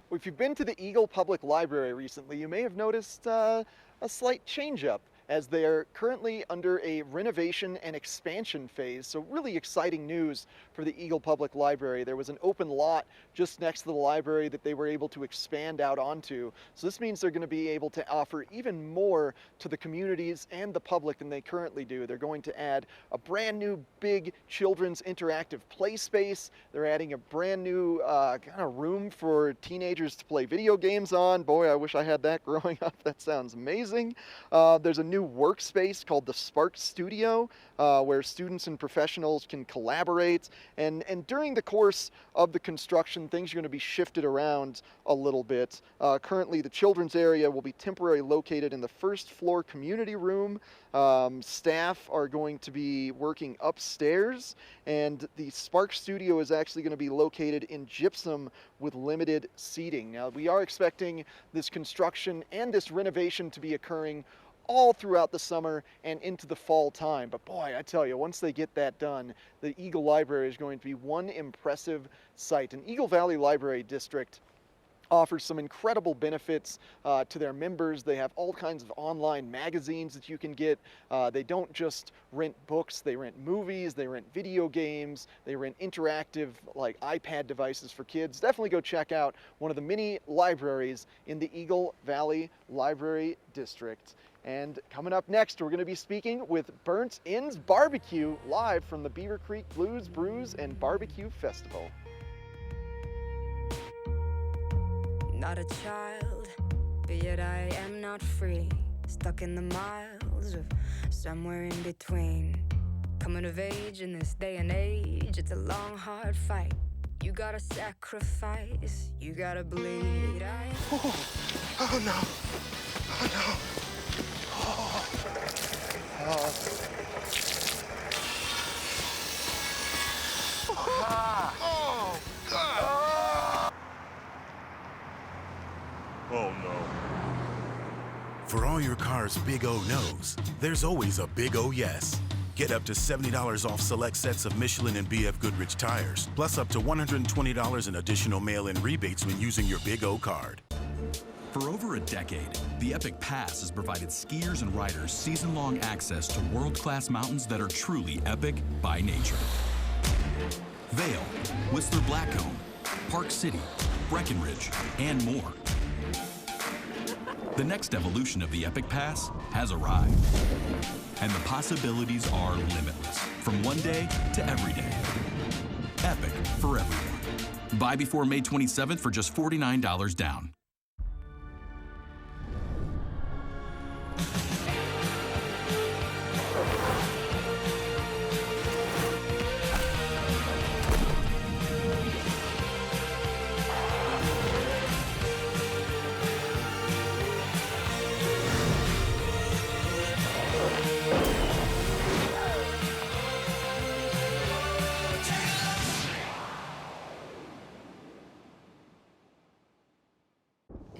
Well, if you've been to the Eagle Public Library recently, you may have noticed a slight change-up as they are currently under a renovation and expansion phase. So really exciting news for the Eagle Public Library. There was an open lot just next to the library that they were able to expand out onto. So this means they're going to be able to offer even more to the communities and the public than they currently do. They're going to add a brand new big children's interactive play space. They're adding a brand new kind of room for teenagers to play video games on. Boy, I wish I had that growing up. That sounds amazing. There's a new workspace called the Spark Studio, where students and professionals can collaborate. And during the course of the construction, things are going to be shifted around a little bit. Currently, the children's area will be temporarily located in the first floor community room. Staff are going to be working upstairs, and the Spark Studio is actually going to be located in gypsum with limited seating. Now, we are expecting this construction and this renovation to be occurring all throughout the summer and into the fall time. But boy, I tell you, once they get that done, the Eagle Library is going to be one impressive sight. And Eagle Valley Library District offers some incredible benefits to their members. They have all kinds of online magazines that you can get. They don't just rent books, they rent movies, they rent video games, they rent interactive like iPad devices for kids. Definitely go check out one of the many libraries in the Eagle Valley Library District. And coming up next, we're going to be speaking with Burnt Ends Barbecue live from the Beaver Creek Blues, Brews, and Barbecue Festival. Not a child, but yet I am not free. Stuck in the miles of somewhere in between. Coming of age in this day and age, it's a long, hard fight. You gotta sacrifice, you gotta bleed. Oh no, oh no. Oh no. For all your car's big O no's, there's always a big O yes. Get up to $70 off select sets of Michelin and BF Goodrich tires, plus up to $120 in additional mail-in rebates when using your Big O card. For over a decade, the Epic Pass has provided skiers and riders season-long access to world-class mountains that are truly epic by nature. Vail, Whistler Blackcomb, Park City, Breckenridge, and more. The next evolution of the Epic Pass has arrived, and the possibilities are limitless, from one day to every day. Epic for everyone. Buy before May 27th for just $49 down.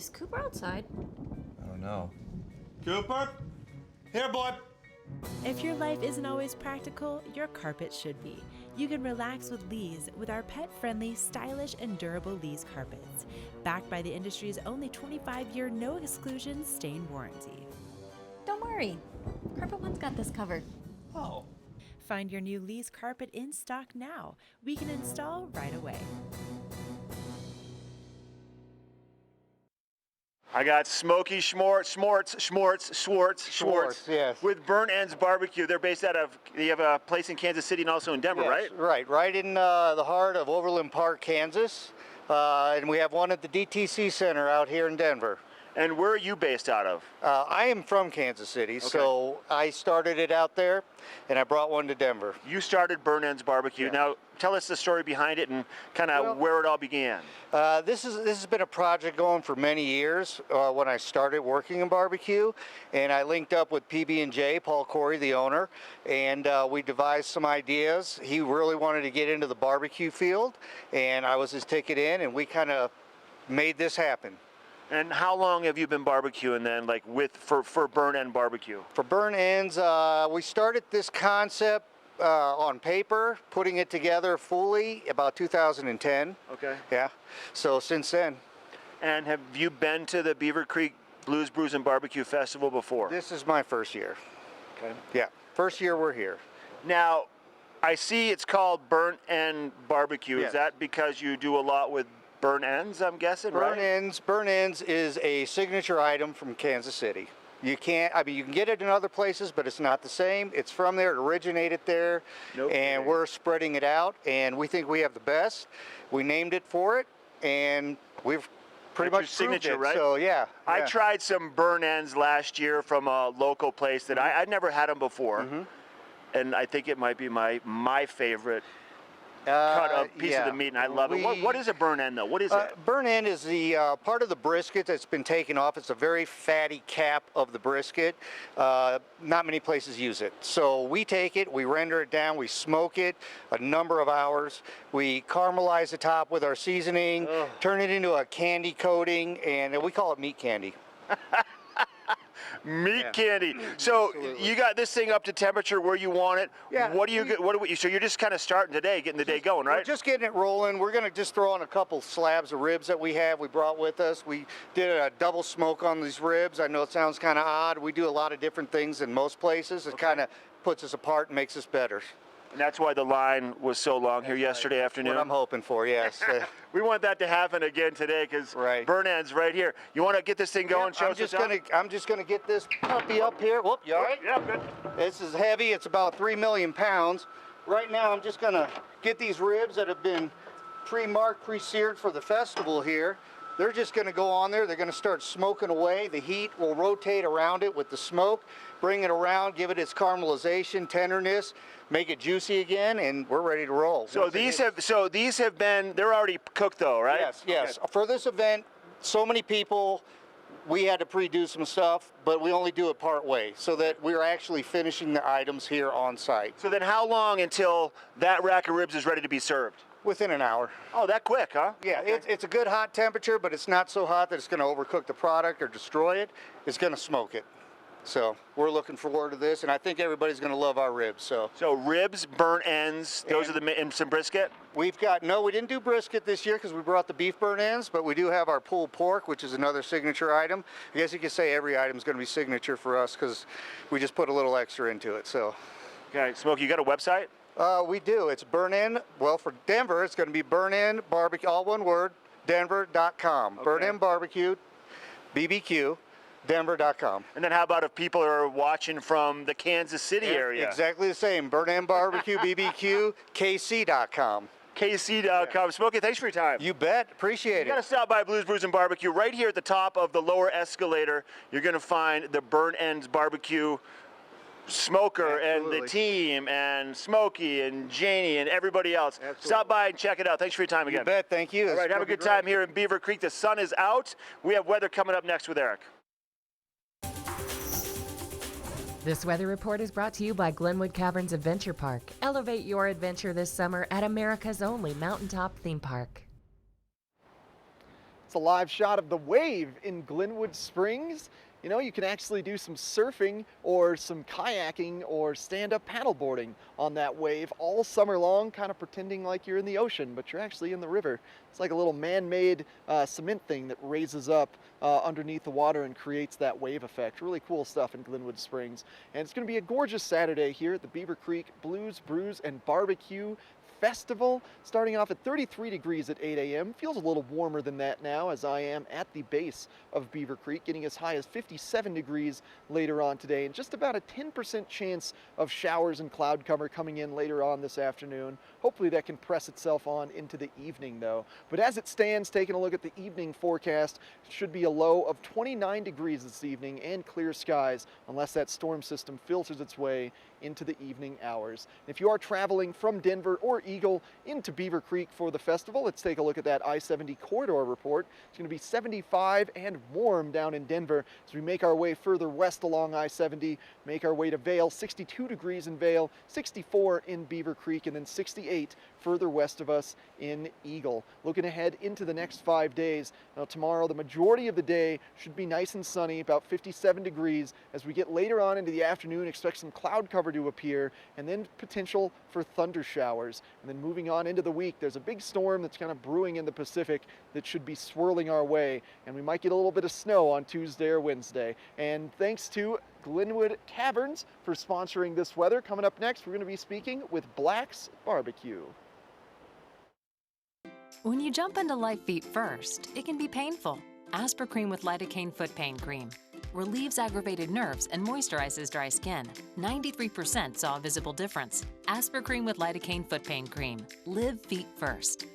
Is Cooper outside? I don't know. Cooper? Here, boy. If your life isn't always practical, your carpet should be. You can relax with Lee's with our pet-friendly, stylish, and durable Lee's carpets. Backed by the industry's only 25-year no-exclusion stain warranty. Don't worry. Carpet One's got this covered. Oh. Find your new Lee's carpet in stock now. We can install right away. I got Smoky Schwartz, yes. with Burnt Ends Barbecue. They're based out of, you have a place in Kansas City and also in Denver, Yes, right? Right in the heart of Overland Park, Kansas. And we have one at the DTC Center out here in Denver. And where are you based out of? I am from Kansas City, so I started it out there, and I brought one to Denver. You started Burnt Ends Barbecue. Yeah. Now, tell us the story behind it and kind of where it all began. This has been a project going for many years when I started working in barbecue, and I linked up with PB&J, Paul Corey, the owner, and we devised some ideas. He really wanted to get into the barbecue field, and I was his ticket in, and we kind of made this happen. And how long have you been barbecuing then, like for Burnt End Barbecue? For Burnt Ends, we started this concept on paper, putting it together fully about 2010. Okay. Yeah. So since then. And have you been to the Beaver Creek Blues, Brews, and Barbecue Festival before? This is my first year. Okay. Yeah. First year we're here. Now, I see it's called Burnt End Barbecue. Yes. Is that because you do a lot with burnt ends, I'm guessing, right? Burnt Ends is a signature item from Kansas City. You can't, I mean, you can get it in other places, but it's not the same. It's from there, it originated there, and we're spreading it out, and we think we have the best. We named it for it, and we've pretty much proved signature, it. right? So yeah. I tried some burnt ends last year from a local place that I'd never had them before, and I think it might be my favorite cut of piece of the meat, and I love it. What is a burnt end, though? What is it? Burnt end is the part of the brisket that's been taken off. It's a very fatty cap of the brisket. Not many places use it. So we take it, we render it down, we smoke it a number of hours. We caramelize the top with our seasoning, turn it into a candy coating, and we call it meat candy. Meat candy. So you got this thing up to temperature where you want it. Yeah. So you're just kind of starting today, getting the day going, right? We're just getting it rolling. We're going to just throw on a couple slabs of ribs that we brought with us. We did a double smoke on these ribs. I know it sounds kind of odd. We do a lot of different things in most places. It kind of puts us apart and makes us better. And that's why the line was so long here yesterday afternoon. What I'm hoping for, yes. We want that to happen again today because Burnt Ends right here. You want to get this thing going? I'm just gonna get this puppy up here. Whoop, you all right? Yeah, good. This is heavy. It's about 3 million pounds. Right now, I'm just gonna get these ribs that have been pre-marked, pre-seared for the festival here. They're just gonna go on there. They're gonna start smoking away. The heat will rotate around it with the smoke, bring it around, give it its caramelization, tenderness, make it juicy again, and we're ready to roll. So these have been, they're already cooked though, right? Yes. Okay. For this event, so many people, we had to pre-do some stuff, but we only do it part way so that we're actually finishing the items here on site. So then how long until that rack of ribs is ready to be served? Within an hour. Oh, that quick, huh? Yeah, okay. It's a good hot temperature, but it's not so hot that it's going to overcook the product or destroy it. It's going to smoke it. So we're looking forward to this, and I think everybody's going to love our ribs. So ribs, burnt ends, those are and some brisket? We've got, no, we didn't do brisket this year because we brought the beef burnt ends, but we do have our pulled pork, which is another signature item. I guess you could say every item is going to be signature for us because we just put a little extra into it. So. Okay, Smokey, you got a website? We do. It's Burnt End. Well, for Denver, it's going to be Burnt End Barbecue, all one word, denver.com. Okay. Burnt End Barbecue, BBQ. Denver.com. And then how about if people are watching from the Kansas City area? Exactly the same. Burnt End Barbecue, BBQ, KC.com. KC.com. Yeah. Smokey, thanks for your time. You bet. Appreciate it. You got to stop by Blues, Brews, and Barbecue. Right here at the top of the lower escalator, you're going to find the Burnt Ends Barbecue Smoker. Absolutely. And the team and Smokey and Janie and everybody else. Absolutely. Stop by and check it out. Thanks for your time again. You bet. Thank you. All right, have a good time here in Beaver Creek. The sun is out. We have weather coming up next with Eric. This weather report is brought to you by Glenwood Caverns Adventure Park. Elevate your adventure this summer at America's only mountaintop theme park. It's a live shot of the wave in Glenwood Springs. You know, you can actually do some surfing or some kayaking or stand-up paddleboarding on that wave all summer long, kind of pretending like you're in the ocean, but you're actually in the river. It's like a little man-made cement thing that raises up underneath the water and creates that wave effect. Really cool stuff in Glenwood Springs. And it's going to be a gorgeous Saturday here at the Beaver Creek Blues, Brews, and Barbecue Festival, starting off at 33 degrees at 8 a.m. Feels a little warmer than that now, as I am at the base of Beaver Creek, getting as high as 57 degrees later on today, and just about a 10% chance of showers and cloud cover coming in later on this afternoon. Hopefully that can press itself on into the evening though. But as it stands, taking a look at the evening forecast, it should be a low of 29 degrees this evening and clear skies, unless that storm system filters its way into the evening hours. If you are traveling from Denver or Eagle into Beaver Creek for the festival, let's take a look at that I-70 corridor report. It's going to be 75 and warm down in Denver as we make our way further west along I-70, make our way to Vail, 62 degrees in Vail, 64 in Beaver Creek, and then 68 further west of us in Eagle. Looking ahead into the next 5 days, now tomorrow the majority of the day should be nice and sunny, about 57 degrees. As we get later on into the afternoon, expect some cloud cover to appear and then potential for thunder showers. And then moving on into the week, there's a big storm that's kind of brewing in the Pacific that should be swirling our way, and we might get a little bit of snow on Tuesday or Wednesday. And thanks to Glenwood Taverns for sponsoring this weather. Coming up next, we're going to be speaking with Black's Barbecue. When you jump into life feet first, it can be painful. Aspercreme with lidocaine foot pain cream relieves aggravated nerves and moisturizes dry skin. 93% saw a visible difference. Aspercreme with lidocaine foot pain cream. Live feet first.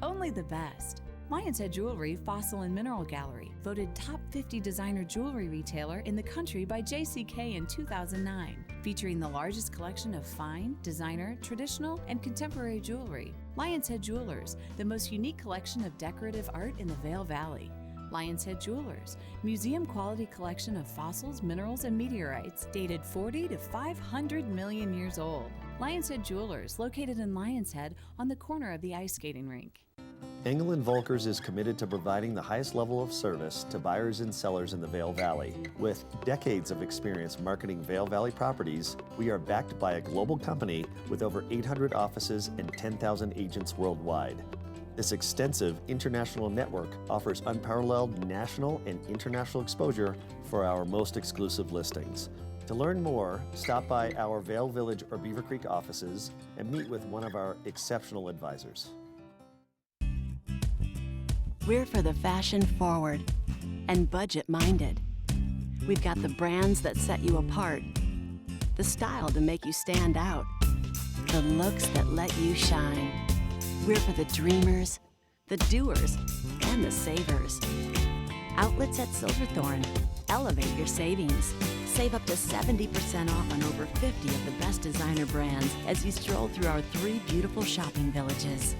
Only the best. Lion's Head Jewelry Fossil and Mineral Gallery, voted top 50 designer jewelry retailer in the country by JCK in 2009, featuring the largest collection of fine, designer, traditional, and contemporary jewelry. Lion's Head Jewelers, the most unique collection of decorative art in the Vail Valley. Lion's Head Jewelers, museum-quality collection of fossils, minerals, and meteorites dated 40 to 500 million years old. Lion's Head Jewelers, located in Lion's Head on the corner of the ice skating rink. Engelin Volkers is committed to providing the highest level of service to buyers and sellers in the Vail Valley. With decades of experience marketing Vail Valley properties, we are backed by a global company with over 800 offices and 10,000 agents worldwide. This extensive international network offers unparalleled national and international exposure for our most exclusive listings. To learn more, stop by our Vail Village or Beaver Creek offices and meet with one of our exceptional advisors. We're for the fashion forward and budget minded. We've got the brands that set you apart, the style to make you stand out, the looks that let you shine. We're for the dreamers, the doers, and the savers. Outlets at Silverthorne. Elevate your savings. Save up to 70% off on over 50 of the best designer brands as you stroll through our 3 beautiful shopping villages.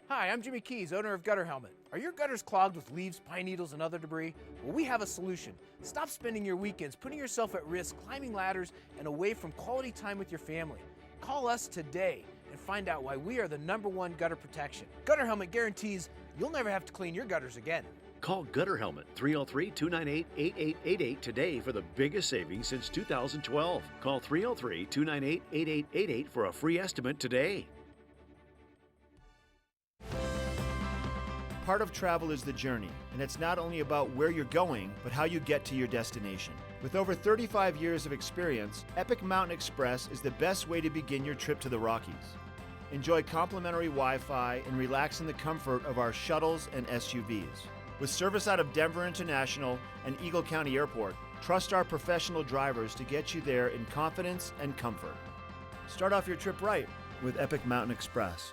Hi, I'm Jimmy Keys, owner of Gutter Helmet. Are your gutters clogged with leaves, pine needles, and other debris? Well, we have a solution. Stop spending your weekends putting yourself at risk, climbing ladders, and away from quality time with your family. Call us today and find out why we are the #1 gutter protection. Gutter Helmet guarantees you'll never have to clean your gutters again. Call Gutter Helmet 303-298-8888 today for the biggest savings since 2012. Call 303-298-8888 for a free estimate today. Part of travel is the journey, and it's not only about where you're going, but how you get to your destination. With over 35 years of experience, Epic Mountain Express is the best way to begin your trip to the Rockies. Enjoy complimentary Wi-Fi and relax in the comfort of our shuttles and SUVs. With service out of Denver International and Eagle County Airport, trust our professional drivers to get you there in confidence and comfort. Start off your trip right with Epic Mountain Express.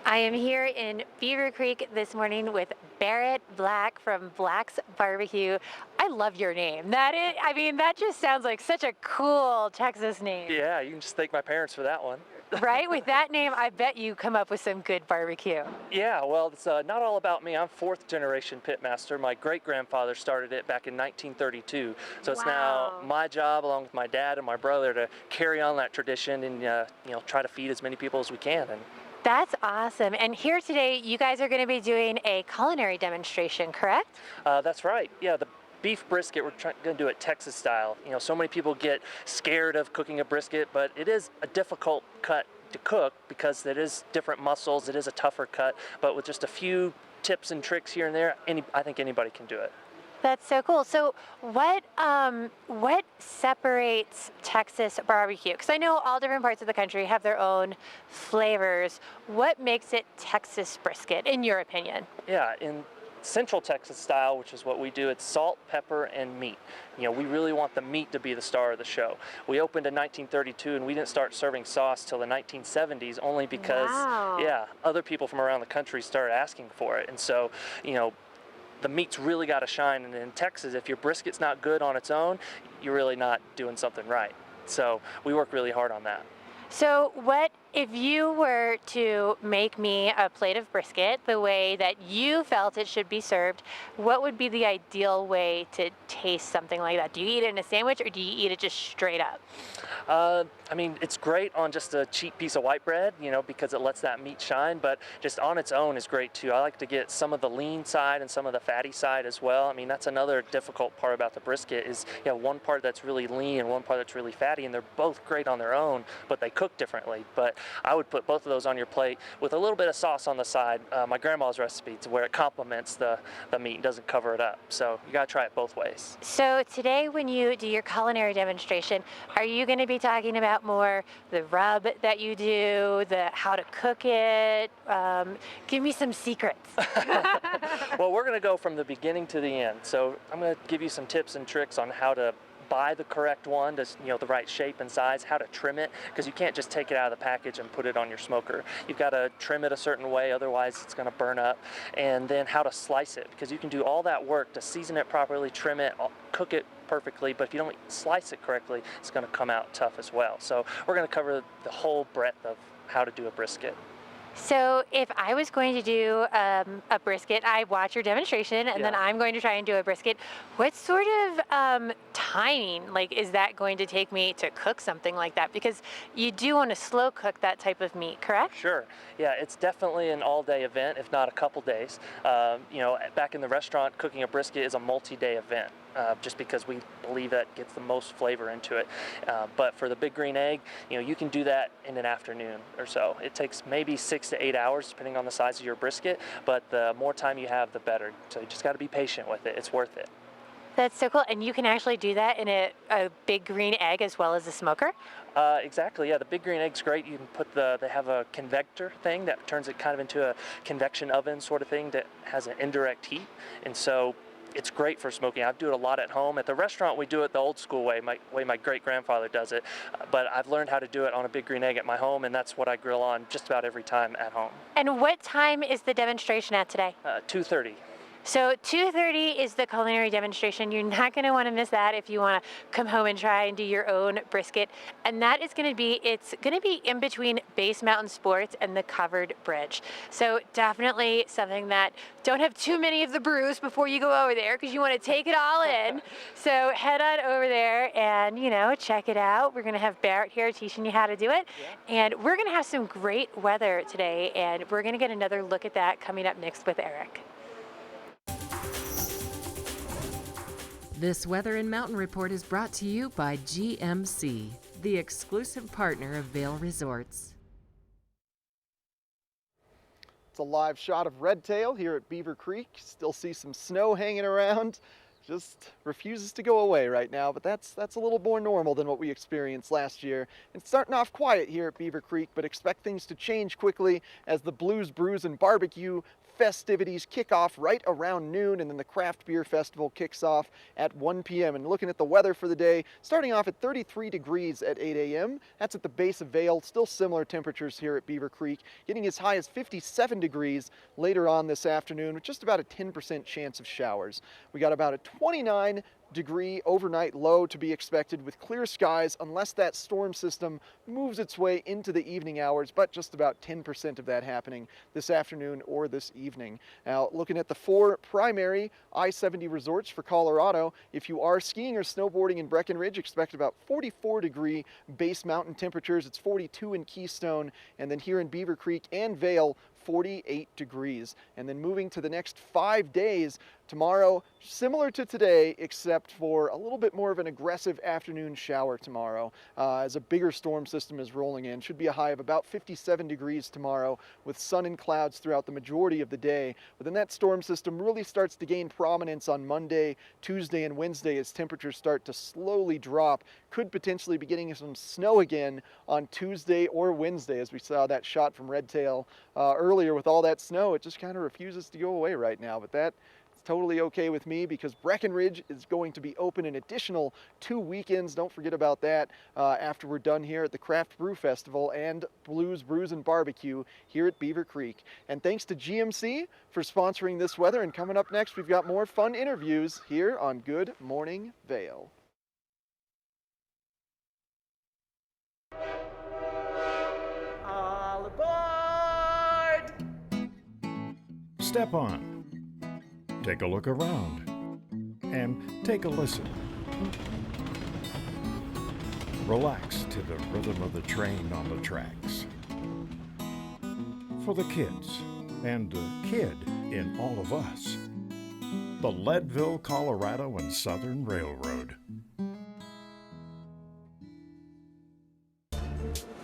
I am here in Beaver Creek this morning with Barrett Black from Black's Barbecue. I love your name. That just sounds like such a cool Texas name. Yeah, you can just thank my parents for that one. Right? With that name, I bet you come up with some good barbecue. Yeah, well, it's not all about me. I'm fourth generation pitmaster. My great-grandfather started it back in 1932. So it's now my job, along with my dad and my brother, to carry on that tradition and try to feed as many people as we can. And that's awesome. And here today, you guys are going to be doing a culinary demonstration, correct? That's right. Yeah, the beef brisket, we're going to do it Texas style. So many people get scared of cooking a brisket, but it is a difficult cut to cook because it is different muscles. It is a tougher cut, but with just a few tips and tricks here and there, I think anybody can do it. That's so cool. So what separates Texas barbecue? Because I know all different parts of the country have their own flavors. What makes it Texas brisket, in your opinion? Yeah, in Central Texas style, which is what we do, it's salt, pepper, and meat. We really want the meat to be the star of the show. We opened in 1932 and we didn't start serving sauce till the 1970s, only because, other people from around the country started asking for it. And so, the meat's really got to shine. And in Texas, if your brisket's not good on its own, you're really not doing something right. So we work really hard on that. So if you were to make me a plate of brisket the way that you felt it should be served, what would be the ideal way to taste something like that? Do you eat it in a sandwich or do you eat it just straight up? I mean, it's great on just a cheap piece of white bread, because it lets that meat shine, but just on its own is great too. I like to get some of the lean side and some of the fatty side as well. I mean, that's another difficult part about the brisket is you have one part that's really lean and one part that's really fatty, and they're both great on their own, but they cook differently. But I would put both of those on your plate with a little bit of sauce on the side. My grandma's recipe to where it complements the meat and doesn't cover it up. So you gotta try it both ways. So today when you do your culinary demonstration, are you going to be talking about more the rub that you do, the how to cook it? Give me some secrets. Well, we're going to go from the beginning to the end. So I'm going to give you some tips and tricks on how to buy the correct one, to the right shape and size, how to trim it, because you can't just take it out of the package and put it on your smoker. You've got to trim it a certain way, otherwise it's going to burn up. And then how to slice it, because you can do all that work to season it properly, trim it, cook it perfectly, but if you don't slice it correctly, it's going to come out tough as well. So we're going to cover the whole breadth of how to do a brisket. So if I was going to do a brisket, I watch your demonstration and then I'm going to try and do a brisket. What sort of timing is that going to take me to cook something like that? Because you do want to slow cook that type of meat, correct? Sure. Yeah, it's definitely an all-day event, if not a couple days. Back in the restaurant, cooking a brisket is a multi-day event. Just because we believe that gets the most flavor into it. But for the big green egg, you can do that in an afternoon or so. It takes maybe 6 to 8 hours depending on the size of your brisket, but the more time you have, the better. So you just got to be patient with it. It's worth it. That's so cool. And you can actually do that in a big green egg as well as a smoker? Exactly, yeah. The big green egg's great. You can put they have a convector thing that turns it kind of into a convection oven sort of thing that has an indirect heat. And so it's great for smoking. I do it a lot at home. At the restaurant, we do it the old school way, my great-grandfather does it. But I've learned how to do it on a big green egg at my home, and that's what I grill on just about every time at home. And what time is the demonstration at today? 2:30. So 2:30 is the culinary demonstration. You're not going to want to miss that if you want to come home and try and do your own brisket. And that is going to be, it's going to be in between Base Mountain Sports and the Covered Bridge. So definitely something that don't have too many of the brews before you go over there because you want to take it all in. So head on over there and, check it out. We're going to have Barrett here teaching you how to do it. And we're going to have some great weather today. And we're going to get another look at that coming up next with Eric. This Weather and Mountain Report is brought to you by GMC, the exclusive partner of Vail Resorts. It's a live shot of redtail here at Beaver Creek. Still see some snow hanging around. Just refuses to go away right now, but that's a little more normal than what we experienced last year. It's starting off quiet here at Beaver Creek, but expect things to change quickly as the Blues, Brews, and Barbecue festivities kick off right around noon, and then the Craft Beer Festival kicks off at 1 p.m. And looking at the weather for the day, starting off at 33 degrees at 8 a.m. That's at the base of Vail. Still similar temperatures here at Beaver Creek, getting as high as 57 degrees later on this afternoon with just about a 10% chance of showers. We got about a 29 degree overnight low to be expected with clear skies unless that storm system moves its way into the evening hours, but just about 10% of that happening this afternoon or this evening. Now, looking at the 4 primary I-70 resorts for Colorado, if you are skiing or snowboarding in Breckenridge, expect about 44-degree base mountain temperatures. It's 42 in Keystone, and then here in Beaver Creek and Vail, 48 degrees. And then moving to the next 5 days, tomorrow, similar to today, except for a little bit more of an aggressive afternoon shower tomorrow as a bigger storm system is rolling in. Should be a high of about 57 degrees tomorrow with sun and clouds throughout the majority of the day. But then that storm system really starts to gain prominence on Monday, Tuesday, and Wednesday as temperatures start to slowly drop. Could potentially be getting some snow again on Tuesday or Wednesday, as we saw that shot from Redtail earlier with all that snow. It just kind of refuses to go away right now, but that's totally okay with me because Breckenridge is going to be open an additional 2 weekends. Don't forget about that after we're done here at the Craft Brew Festival and Blues, Brews, and Barbecue here at Beaver Creek. And thanks to GMC for sponsoring this weather. And coming up next, we've got more fun interviews here on Good Morning Vail. All aboard! Step on. Take a look around. And take a listen. Relax to the rhythm of the train on the tracks. For the kids, and the kid in all of us. The Leadville, Colorado and Southern Railroad.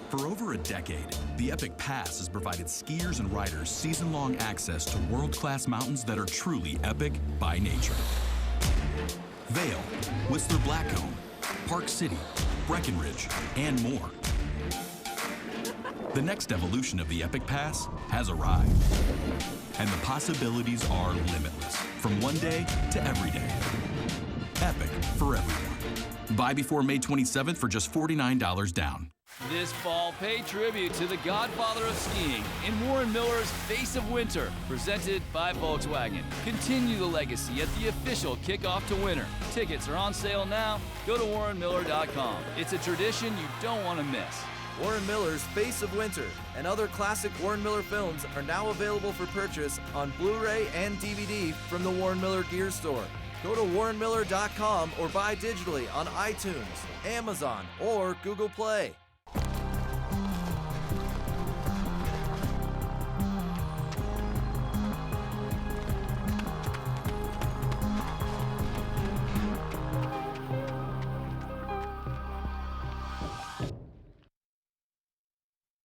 For over a decade, the Epic Pass has provided skiers and riders season-long access to world-class mountains that are truly epic by nature. Vail, Whistler Blackcomb, Park City, Breckenridge, and more. The next evolution of the Epic Pass has arrived, and the possibilities are limitless, from one day to every day. Epic for everyone. Buy before May 27th for just $49 down. This fall, pay tribute to the godfather of skiing in Warren Miller's Face of Winter, presented by Volkswagen. Continue the legacy at the official kickoff to winter. Tickets are on sale now. Go to warrenmiller.com. It's a tradition you don't want to miss. Warren Miller's Face of Winter and other classic Warren Miller films are now available for purchase on Blu-ray and DVD from the Warren Miller Gear Store. Go to warrenmiller.com or buy digitally on iTunes, Amazon, or Google Play.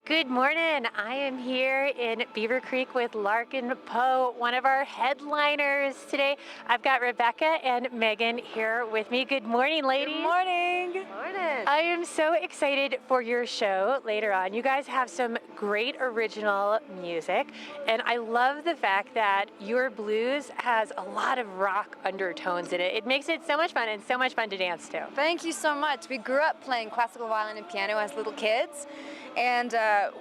Good morning. I am here in Beaver Creek with Larkin Poe, one of our headliners today. I've got Rebecca and Megan here with me. Good morning, ladies. Good morning. Good morning. I am so excited for your show later on. You guys have some great original music, and I love the fact that your blues has a lot of rock undertones in it. It makes it so much fun and so much fun to dance to. Thank you so much. We grew up playing classical violin and piano as little kids, and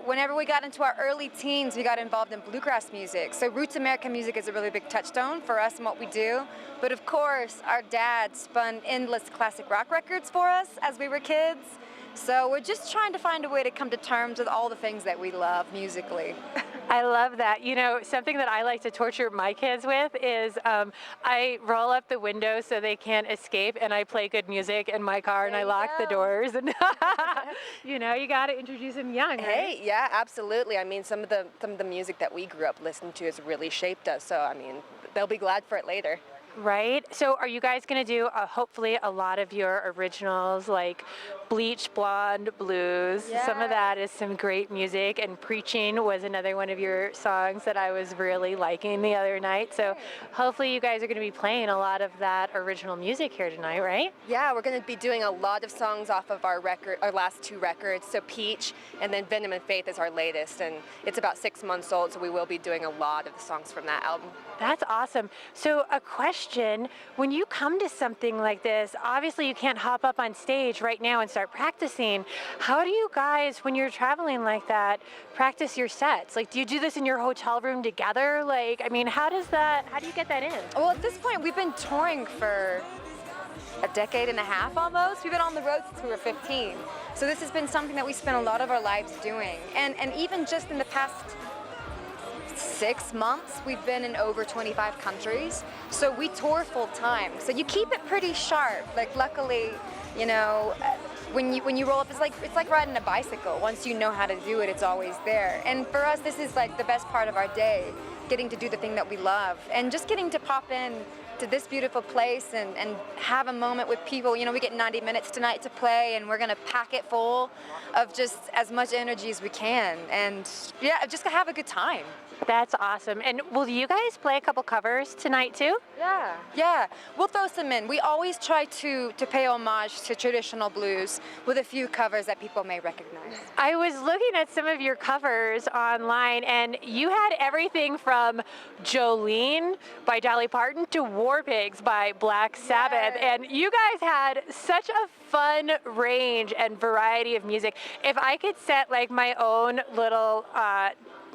whenever we got into our early teens, we got involved in bluegrass music. So roots American music is a really big touchstone for us and what we do. But of course, our dad spun endless classic rock records for us as we were kids. So we're just trying to find a way to come to terms with all the things that we love musically. I love that. You know, something that I like to torture my kids with is I roll up the window so they can't escape, and I play good music in my car, and I lock the doors. And you know, you got to introduce them young, right? Hey, yeah, absolutely. I mean, some of the music that we grew up listening to has really shaped us. So I mean, they'll be glad for it later. Right. So are you guys going to do hopefully a lot of your originals like Bleach Blonde Blues? Yeah. Some of that is some great music, and Preaching was another one of your songs that I was really liking the other night. So hopefully you guys are going to be playing a lot of that original music here tonight, right? Yeah, we're going to be doing a lot of songs off of our last 2 records. So Peach and then Venom and Faith is our latest, and it's about 6 months old, so we will be doing a lot of the songs from that album. That's awesome. So a question, when you come to something like this, obviously you can't hop up on stage right now and start practicing. How do you guys, when you're traveling like that, practice your sets? Like, do you do this in your hotel room together? Like, I mean, how do you get that in? Well, at this point, we've been touring for a decade and a half almost. We've been on the road since we were 15. So this has been something that we spent a lot of our lives doing. And even just in the past 6 months, we've been in over 25 countries. So we tour full time. So you keep it pretty sharp. Like luckily, you know, when you roll up, it's like riding a bicycle. Once you know how to do it, it's always there. And for us, this is like the best part of our day, getting to do the thing that we love and just getting to pop in to this beautiful place and have a moment with people. You know, we get 90 minutes tonight to play, and we're gonna pack it full of just as much energy as we can, and yeah, just to have a good time. That's awesome. And will you guys play a couple covers tonight too? Yeah, we'll throw some in. We always try to pay homage to traditional blues with a few covers that people may recognize. I was looking at some of your covers online, and you had everything from Jolene by Dolly Parton to War Pigs by Black Sabbath, and you guys had such a fun range and variety of music. If I could set like my own little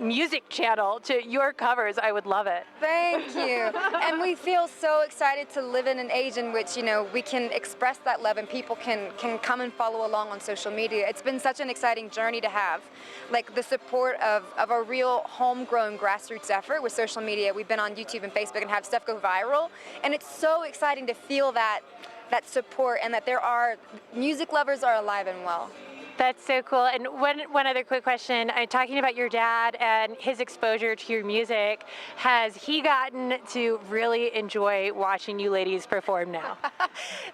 music channel to your covers, I would love it. Thank you. And we feel so excited to live in an age in which, you know, we can express that love and people can come and follow along on social media. It's been such an exciting journey to have, like the support of a real homegrown grassroots effort with social media. We've been on YouTube and Facebook and have stuff go viral, and it's so exciting to feel that support and that music lovers are alive and well. That's so cool. And one other quick question. I'm talking about your dad and his exposure to your music. Has he gotten to really enjoy watching you ladies perform now?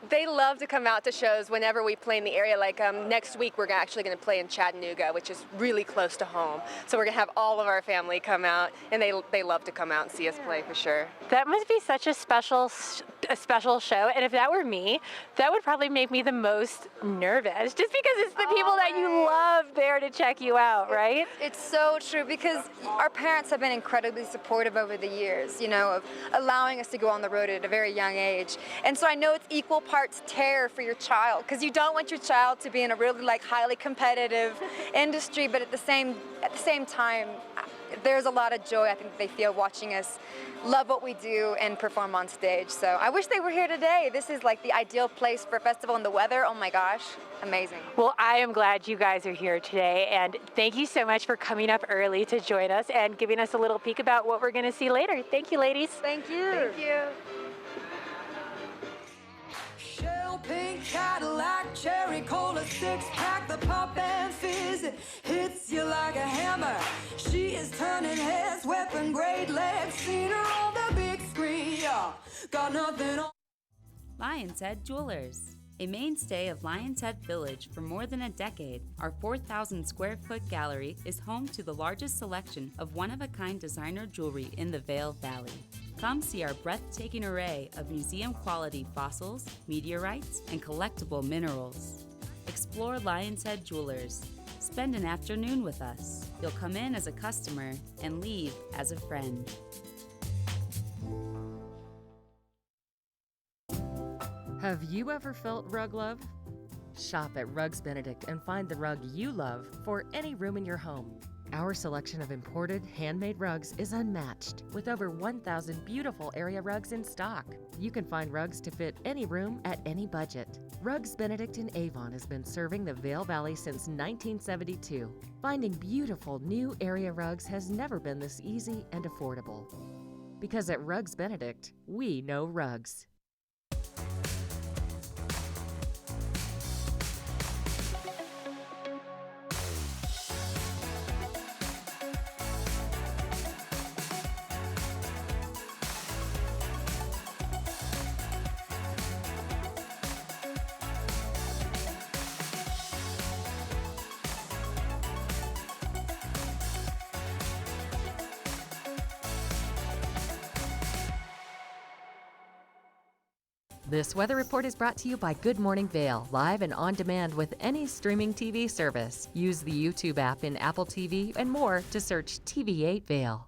They love to come out to shows whenever we play in the area. Like next week, we're actually going to play in Chattanooga, which is really close to home. So we're going to have all of our family come out, and they love to come out and see us play for sure. That must be such a special show. And if that were me, that would probably make me the most nervous, just because it's the people that you love there to check you out, right? It's so true, because our parents have been incredibly supportive over the years, you know, of allowing us to go on the road at a very young age. And so I know it's equal parts terror for your child, because you don't want your child to be in a really like highly competitive industry, but at the same time, there's a lot of joy I think they feel watching us love what we do and perform on stage. So I wish they were here today. This is like the ideal place for a festival, and the weather, oh my gosh, amazing. Well, I am glad you guys are here today, and thank you so much for coming up early to join us and giving us a little peek about what we're going to see later. Thank you, ladies. Thank you. Thank you. Shell pink Cadillac, cherry cola, 6-pack, the pop and fizz, it hits you like a hammer. She is turning heads, weapon grade legs, seen her on the big screen, yeah. Got nothing on. Lion's Head Jewelers. A mainstay of Lion's Head Village for more than a decade, our 4,000 square foot gallery is home to the largest selection of one-of-a-kind designer jewelry in the Vail Valley. Come see our breathtaking array of museum-quality fossils, meteorites, and collectible minerals. Explore Lion's Head Jewelers. Spend an afternoon with us. You'll come in as a customer and leave as a friend. Have you ever felt rug love? Shop at Rugs Benedict and find the rug you love for any room in your home. Our selection of imported, handmade rugs is unmatched, with over 1,000 beautiful area rugs in stock. You can find rugs to fit any room at any budget. Rugs Benedict in Avon has been serving the Vail Valley since 1972. Finding beautiful new area rugs has never been this easy and affordable. Because at Rugs Benedict, we know rugs. This weather report is brought to you by Good Morning Vail, live and on demand with any streaming TV service. Use the YouTube app in Apple TV and more to search TV8 Vail.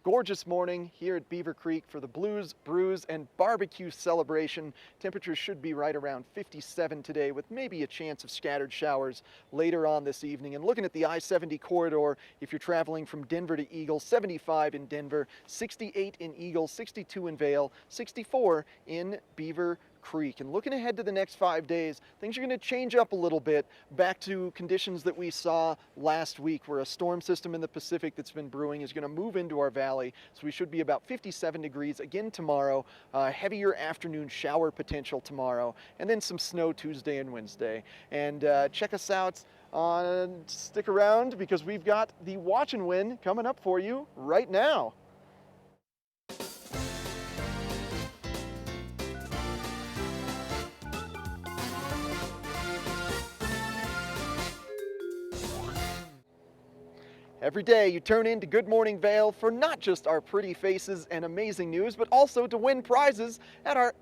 Gorgeous morning here at Beaver Creek for the Blues, Brews, and Barbecue celebration. Temperatures should be right around 57 today, with maybe a chance of scattered showers later on this evening. And looking at the I-70 corridor, if you're traveling from Denver to Eagle, 75 in Denver, 68 in Eagle, 62 in Vail, 64 in Beaver Creek. And looking ahead to the next 5 days, things are going to change up a little bit, back to conditions that we saw last week, where a storm system in the Pacific that's been brewing is going to move into our valley. So we should be about 57 degrees again tomorrow, heavier afternoon shower potential tomorrow, and then some snow Tuesday and Wednesday. And check us out stick around, because we've got the Watch and Win coming up for you right now. Every day you turn in to Good Morning Vail for not just our pretty faces and amazing news, but also to win prizes at our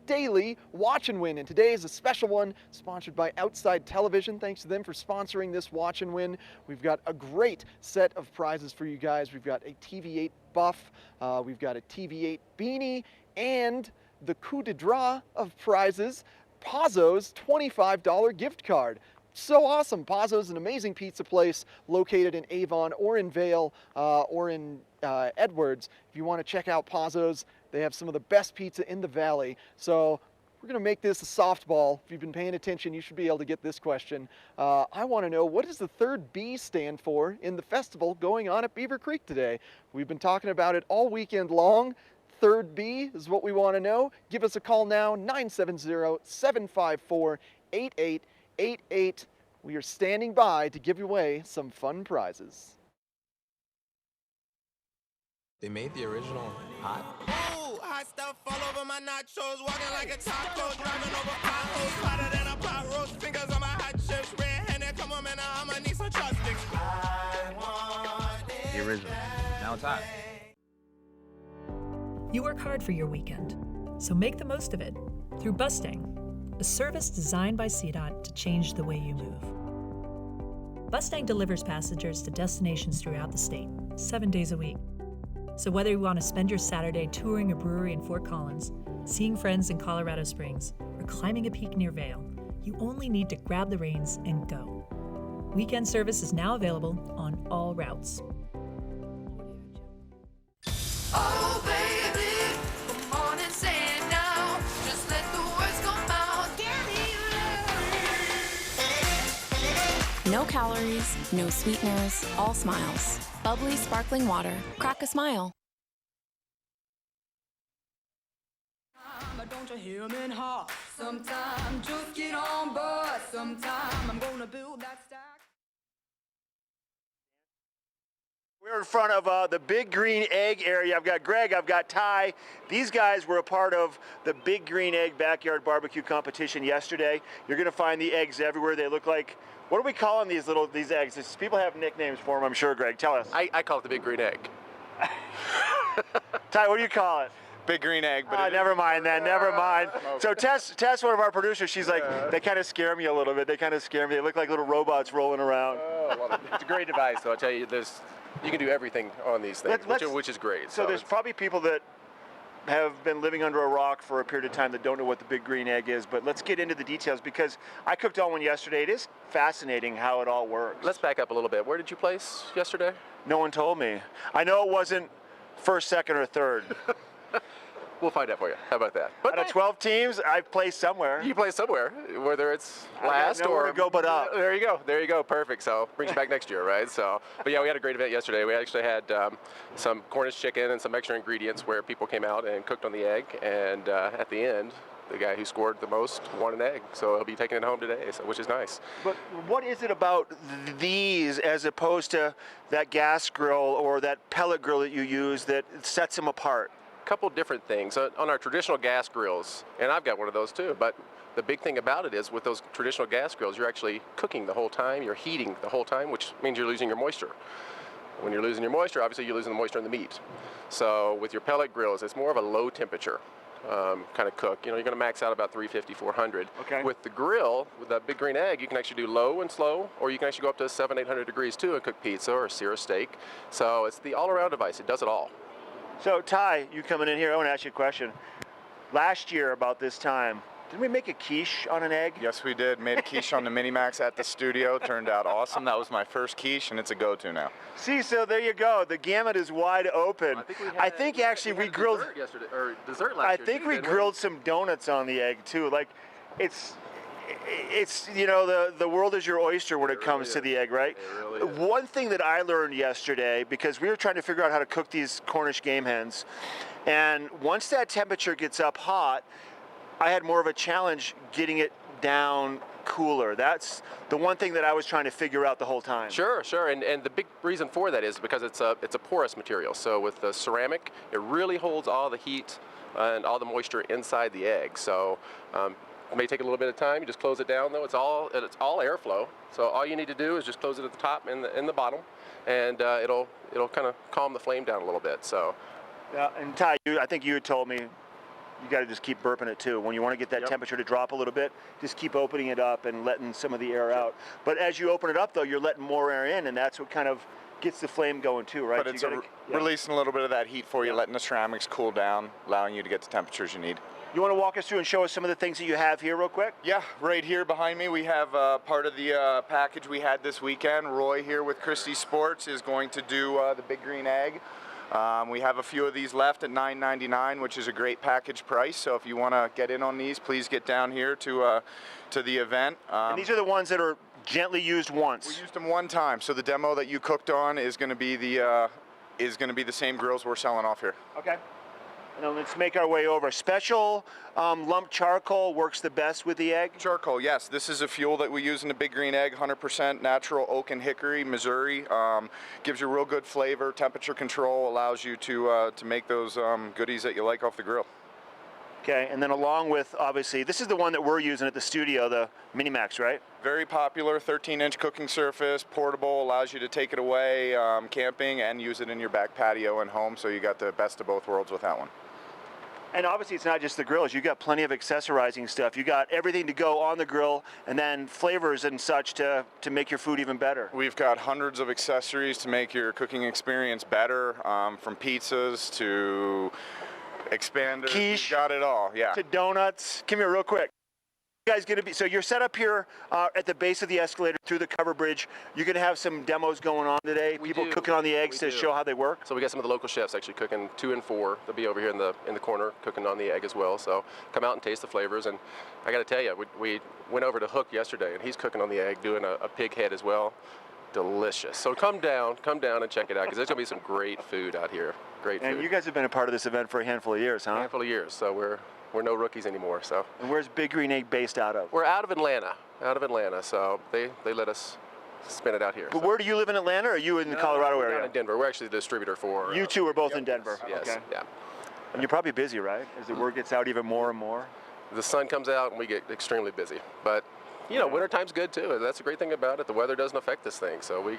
daily Watch and Win. And today is a special one sponsored by Outside Television. Thanks to them for sponsoring this Watch and Win. We've got a great set of prizes for you guys. We've got a TV8 buff, we've got a TV8 beanie, and the coup de grace of prizes, Pazzo's $25 gift card. So awesome. Pazzo's an amazing pizza place located in Avon or in Vail or in Edwards. If you want to check out Pazzo's, they have some of the best pizza in the valley. So we're going to make this a softball. If you've been paying attention, you should be able to get this question. I want to know, what does the third B stand for in the festival going on at Beaver Creek today? We've been talking about it all weekend long. Third B is what we want to know. Give us a call now, 970-754-8888. We are standing by to give away some fun prizes. They made the original hot. Ooh, hot stuff all over my nachos, walking like a taco, driving over potholes, hotter than a pot roast, fingers on my hot chips, red-handed, come on man, I'ma need some chopsticks. I want it. The original. Now it's hot. You work hard for your weekend, so make the most of it through Bustang, a service designed by CDOT to change the way you move. Bustang delivers passengers to destinations throughout the state, 7 days a week. So whether you want to spend your Saturday touring a brewery in Fort Collins, seeing friends in Colorado Springs, or climbing a peak near Vail, you only need to grab the reins and go. Weekend service is now available on all routes. Oh baby, come on and say it now. Just let the words come out. Give me your No calories, no sweeteners, all smiles. Bubbly sparkling water. Crack a smile. Don't you hear me hard? Sometime just get on board. Sometime I'm gonna build that stack. We're in front of the Big Green Egg area. I've got Greg, I've got Ty. These guys were a part of the Big Green Egg Backyard Barbecue competition yesterday. You're gonna find the eggs everywhere. They look like, what are we calling these eggs? People have nicknames for them, I'm sure, Greg. Tell us. I call it the Big Green Egg. Ty, what do you call it? Big Green Egg. But never mind then, never mind. So Tess, one of our producers, she's like, they kind of scare me a little bit. They kind of scare me. They look like little robots rolling around. Well, it's a great device, so I'll tell you, you can do everything on these things, which is great. So there's probably people that have been living under a rock for a period of time that don't know what the Big Green Egg is, but let's get into the details, because I cooked on one yesterday. It is fascinating how it all works. Let's back up a little bit. Where did you place yesterday? No one told me. I know it wasn't first, second, or third. We'll find out for you. How about that? But out of 12 teams, I placed somewhere. You placed somewhere, whether it's last or to go but up. There you go. There you go. Perfect. So brings you back next year, right? So, but yeah, we had a great event yesterday. We actually had some Cornish chicken and some extra ingredients where people came out and cooked on the egg, and at the end, the guy who scored the most won an egg. So he'll be taking it home today, which is nice. But what is it about these as opposed to that gas grill or that pellet grill that you use that sets them apart? Couple different things. On our traditional gas grills, and I've got one of those too, but the big thing about it is with those traditional gas grills, you're actually cooking the whole time, you're heating the whole time, which means you're losing your moisture. When you're losing your moisture, obviously you're losing the moisture in the meat. So with your pellet grills, it's more of a low temperature kind of cook. You know, you're going to max out about 350, 400. Okay. With the grill, with that Big Green Egg, you can actually do low and slow, or you can actually go up to 700, 800 degrees too and cook pizza or sear a steak. So it's the all-around device. It does it all. So Ty, you coming in here, I want to ask you a question. Last year about this time, Didn't we make a quiche on an egg? Yes, we did. Made a quiche on the Minimax at the studio. Turned out awesome. That was my first quiche, and it's a go-to now. See, so there you go. The gamut is wide open. I think actually we grilled dessert yesterday, or dessert last I year. think too, we didn't grilled some donuts on the egg too. Like, it's you know, the world is your oyster when it comes to the egg, right? One thing that I learned yesterday, because we were trying to figure out how to cook these Cornish game hens, and once that temperature gets up hot, I had more of a challenge getting it down cooler. That's the one thing that I was trying to figure out the whole time. Sure, and the big reason for that is because it's a porous material. So with the ceramic, it really holds all the heat and all the moisture inside the egg. So it may take a little bit of time. You just close it down, though. It's all airflow. So all you need to do is just close it at the top and the bottom, and it'll kind of calm the flame down a little bit. So. Yeah, and Ty, I think you had told me you got to just keep burping it too. When you want to get that temperature to drop a little bit, just keep opening it up and letting some of the air out. But as you open it up, though, you're letting more air in, and that's what kind of gets the flame going too, right? But it's releasing a little bit of that heat for you, letting the ceramics cool down, allowing you to get the temperatures you need. You want to walk us through and show us some of the things that you have here real quick? Yeah, right here behind me we have part of the package we had this weekend. Roy here with Christie Sports is going to do the Big Green Egg. We have a few of these left at $9.99, which is a great package price. So if you want to get in on these, please get down here to the event. And these are the ones that are gently used once. We used them one time. So the demo that you cooked on is going to be the same grills we're selling off here. Okay. And then let's make our way over. Special lump charcoal works the best with the egg? Charcoal, yes. This is a fuel that we use in the Big Green Egg, 100% natural oak and hickory, Missouri. Gives you real good flavor, temperature control, allows you to make those goodies that you like off the grill. Okay, and then along with, obviously, this is the one that we're using at the studio, the Minimax, right? Very popular, 13-inch cooking surface, portable, allows you to take it away camping and use it in your back patio and home, so you got the best of both worlds with that one. And obviously it's not just the grills, you got plenty of accessorizing stuff. You got everything to go on the grill and then flavors and such to make your food even better. We've got hundreds of accessories to make your cooking experience better, from pizzas to expanders. Quiche. We've got it all, yeah. To donuts. Come here real quick. You guys gonna be, so you're set up here at the base of the escalator through the cover bridge. You're gonna have some demos going on today. People cooking on the eggs to show how they work. So we got some of the local chefs actually cooking 2 and 4. They'll be over here in the corner cooking on the egg as well. So come out and taste the flavors. And I got to tell you, we went over to Hook yesterday, and he's cooking on the egg, doing a pig head as well. Delicious. So come down and check it out, because there's gonna be some great food out here. Great food. And you guys have been a part of this event for a handful of years, huh? A handful of years. So we're no rookies anymore. So. And where's Big Green Egg based out of? We're out of Atlanta. So they let us spin it out here. But where do you live in Atlanta, or are you in the Colorado area? Down in Denver. We're actually the distributor for. You two are both in Denver. Yes. Okay. Yeah. And you're probably busy, right? As the word gets out even more and more. The sun comes out and we get extremely busy. But you know, wintertime's good too. That's the great thing about it. The weather doesn't affect this thing. So we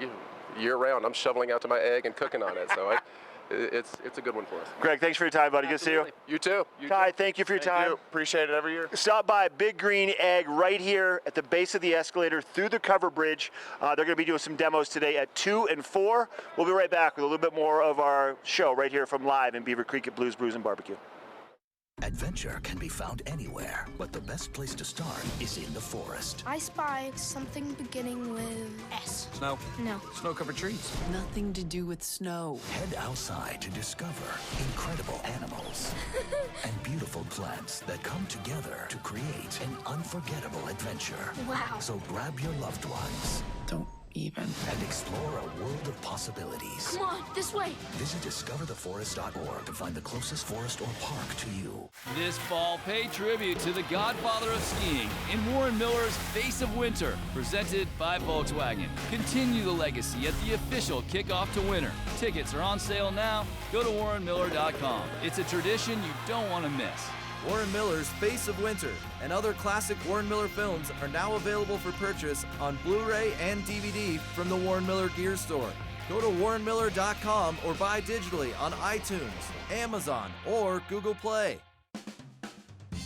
year round, I'm shoveling out to my egg and cooking on it. So it's a good one for us. Greg, thanks for your time, buddy. Absolutely. Good to see you. You too. Ty, thank you for your time. Appreciate it every year. Stop by Big Green Egg right here at the base of the escalator through the cover bridge. They're going to be doing some demos today at 2 and 4. We'll be right back with a little bit more of our show right here from live in Beaver Creek at Blues, Brews, and Barbecue. Adventure can be found anywhere, but the best place to start is in the forest. I spy something beginning with S. Snow? No. Snow-covered trees. Nothing to do with snow. Head outside to discover incredible animals and beautiful plants that come together to create an unforgettable adventure. Wow. So grab your loved ones. Don't even. And explore a world of possibilities. Come on, this way. Visit discovertheforest.org to find the closest forest or park to you. This fall, pay tribute to the godfather of skiing in Warren Miller's Face of Winter, presented by Volkswagen. Continue the legacy at the official kickoff to winter. Tickets are on sale now. Go to warrenmiller.com. It's a tradition you don't want to miss. Warren Miller's Face of Winter and other classic Warren Miller films are now available for purchase on Blu-ray and DVD from the Warren Miller Gear Store. Go to warrenmiller.com or buy digitally on iTunes, Amazon, or Google Play. You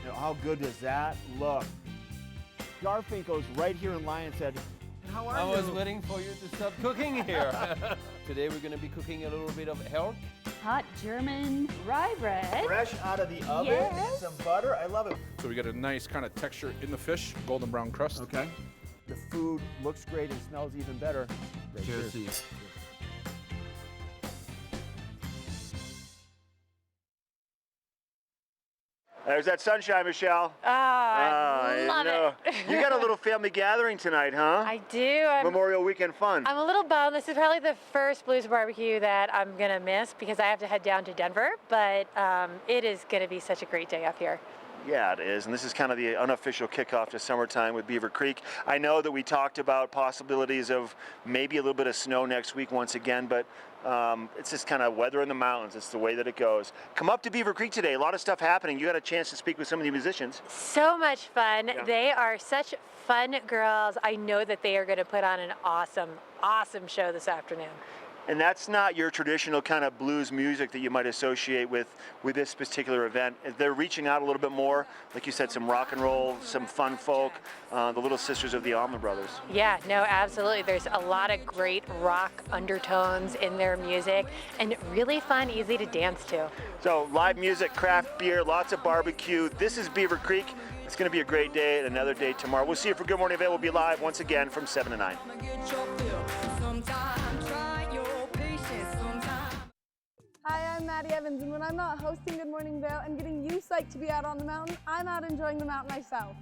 know, how good does that look? Garfinkel's right here in Lionshead. How are you? I was waiting for you to stop cooking here. Today we're going to be cooking a little bit of health. Hot German rye bread. Fresh out of the oven and some butter. I love it. So we get a nice kind of texture in the fish, golden brown crust. Okay. The food looks great and smells even better. Cheers to you. There's that sunshine, Michelle. I love it. You got a little family gathering tonight, huh? I do. Memorial Weekend fun. I'm a little bummed. This is probably the first Blues Barbecue that I'm going to miss because I have to head down to Denver, but it is going to be such a great day up here. Yeah, it is, and this is kind of the unofficial kickoff to summertime with Beaver Creek. I know that we talked about possibilities of maybe a little bit of snow next week once again, but it's just kind of weather in the mountains. It's the way that it goes. Come up to Beaver Creek today. A lot of stuff happening. You got a chance to speak with some of the musicians. So much fun. Yeah. They are such fun girls. I know that they are going to put on an awesome, awesome show this afternoon. And that's not your traditional kind of blues music that you might associate with this particular event. They're reaching out a little bit more, like you said, some rock and roll, some fun folk, the Little Sisters of the Allman Brothers. Yeah, no, absolutely. There's a lot of great rock undertones in their music and really fun, easy to dance to. So live music, craft beer, lots of barbecue. This is Beaver Creek. It's going to be a great day and another day tomorrow. We'll see you for Good Morning Vail. We'll be live once again from 7 to 9. Hi, I'm Maddie Evans, and when I'm not hosting Good Morning Vail and getting you psyched to be out on the mountain, I'm out enjoying the mountain myself.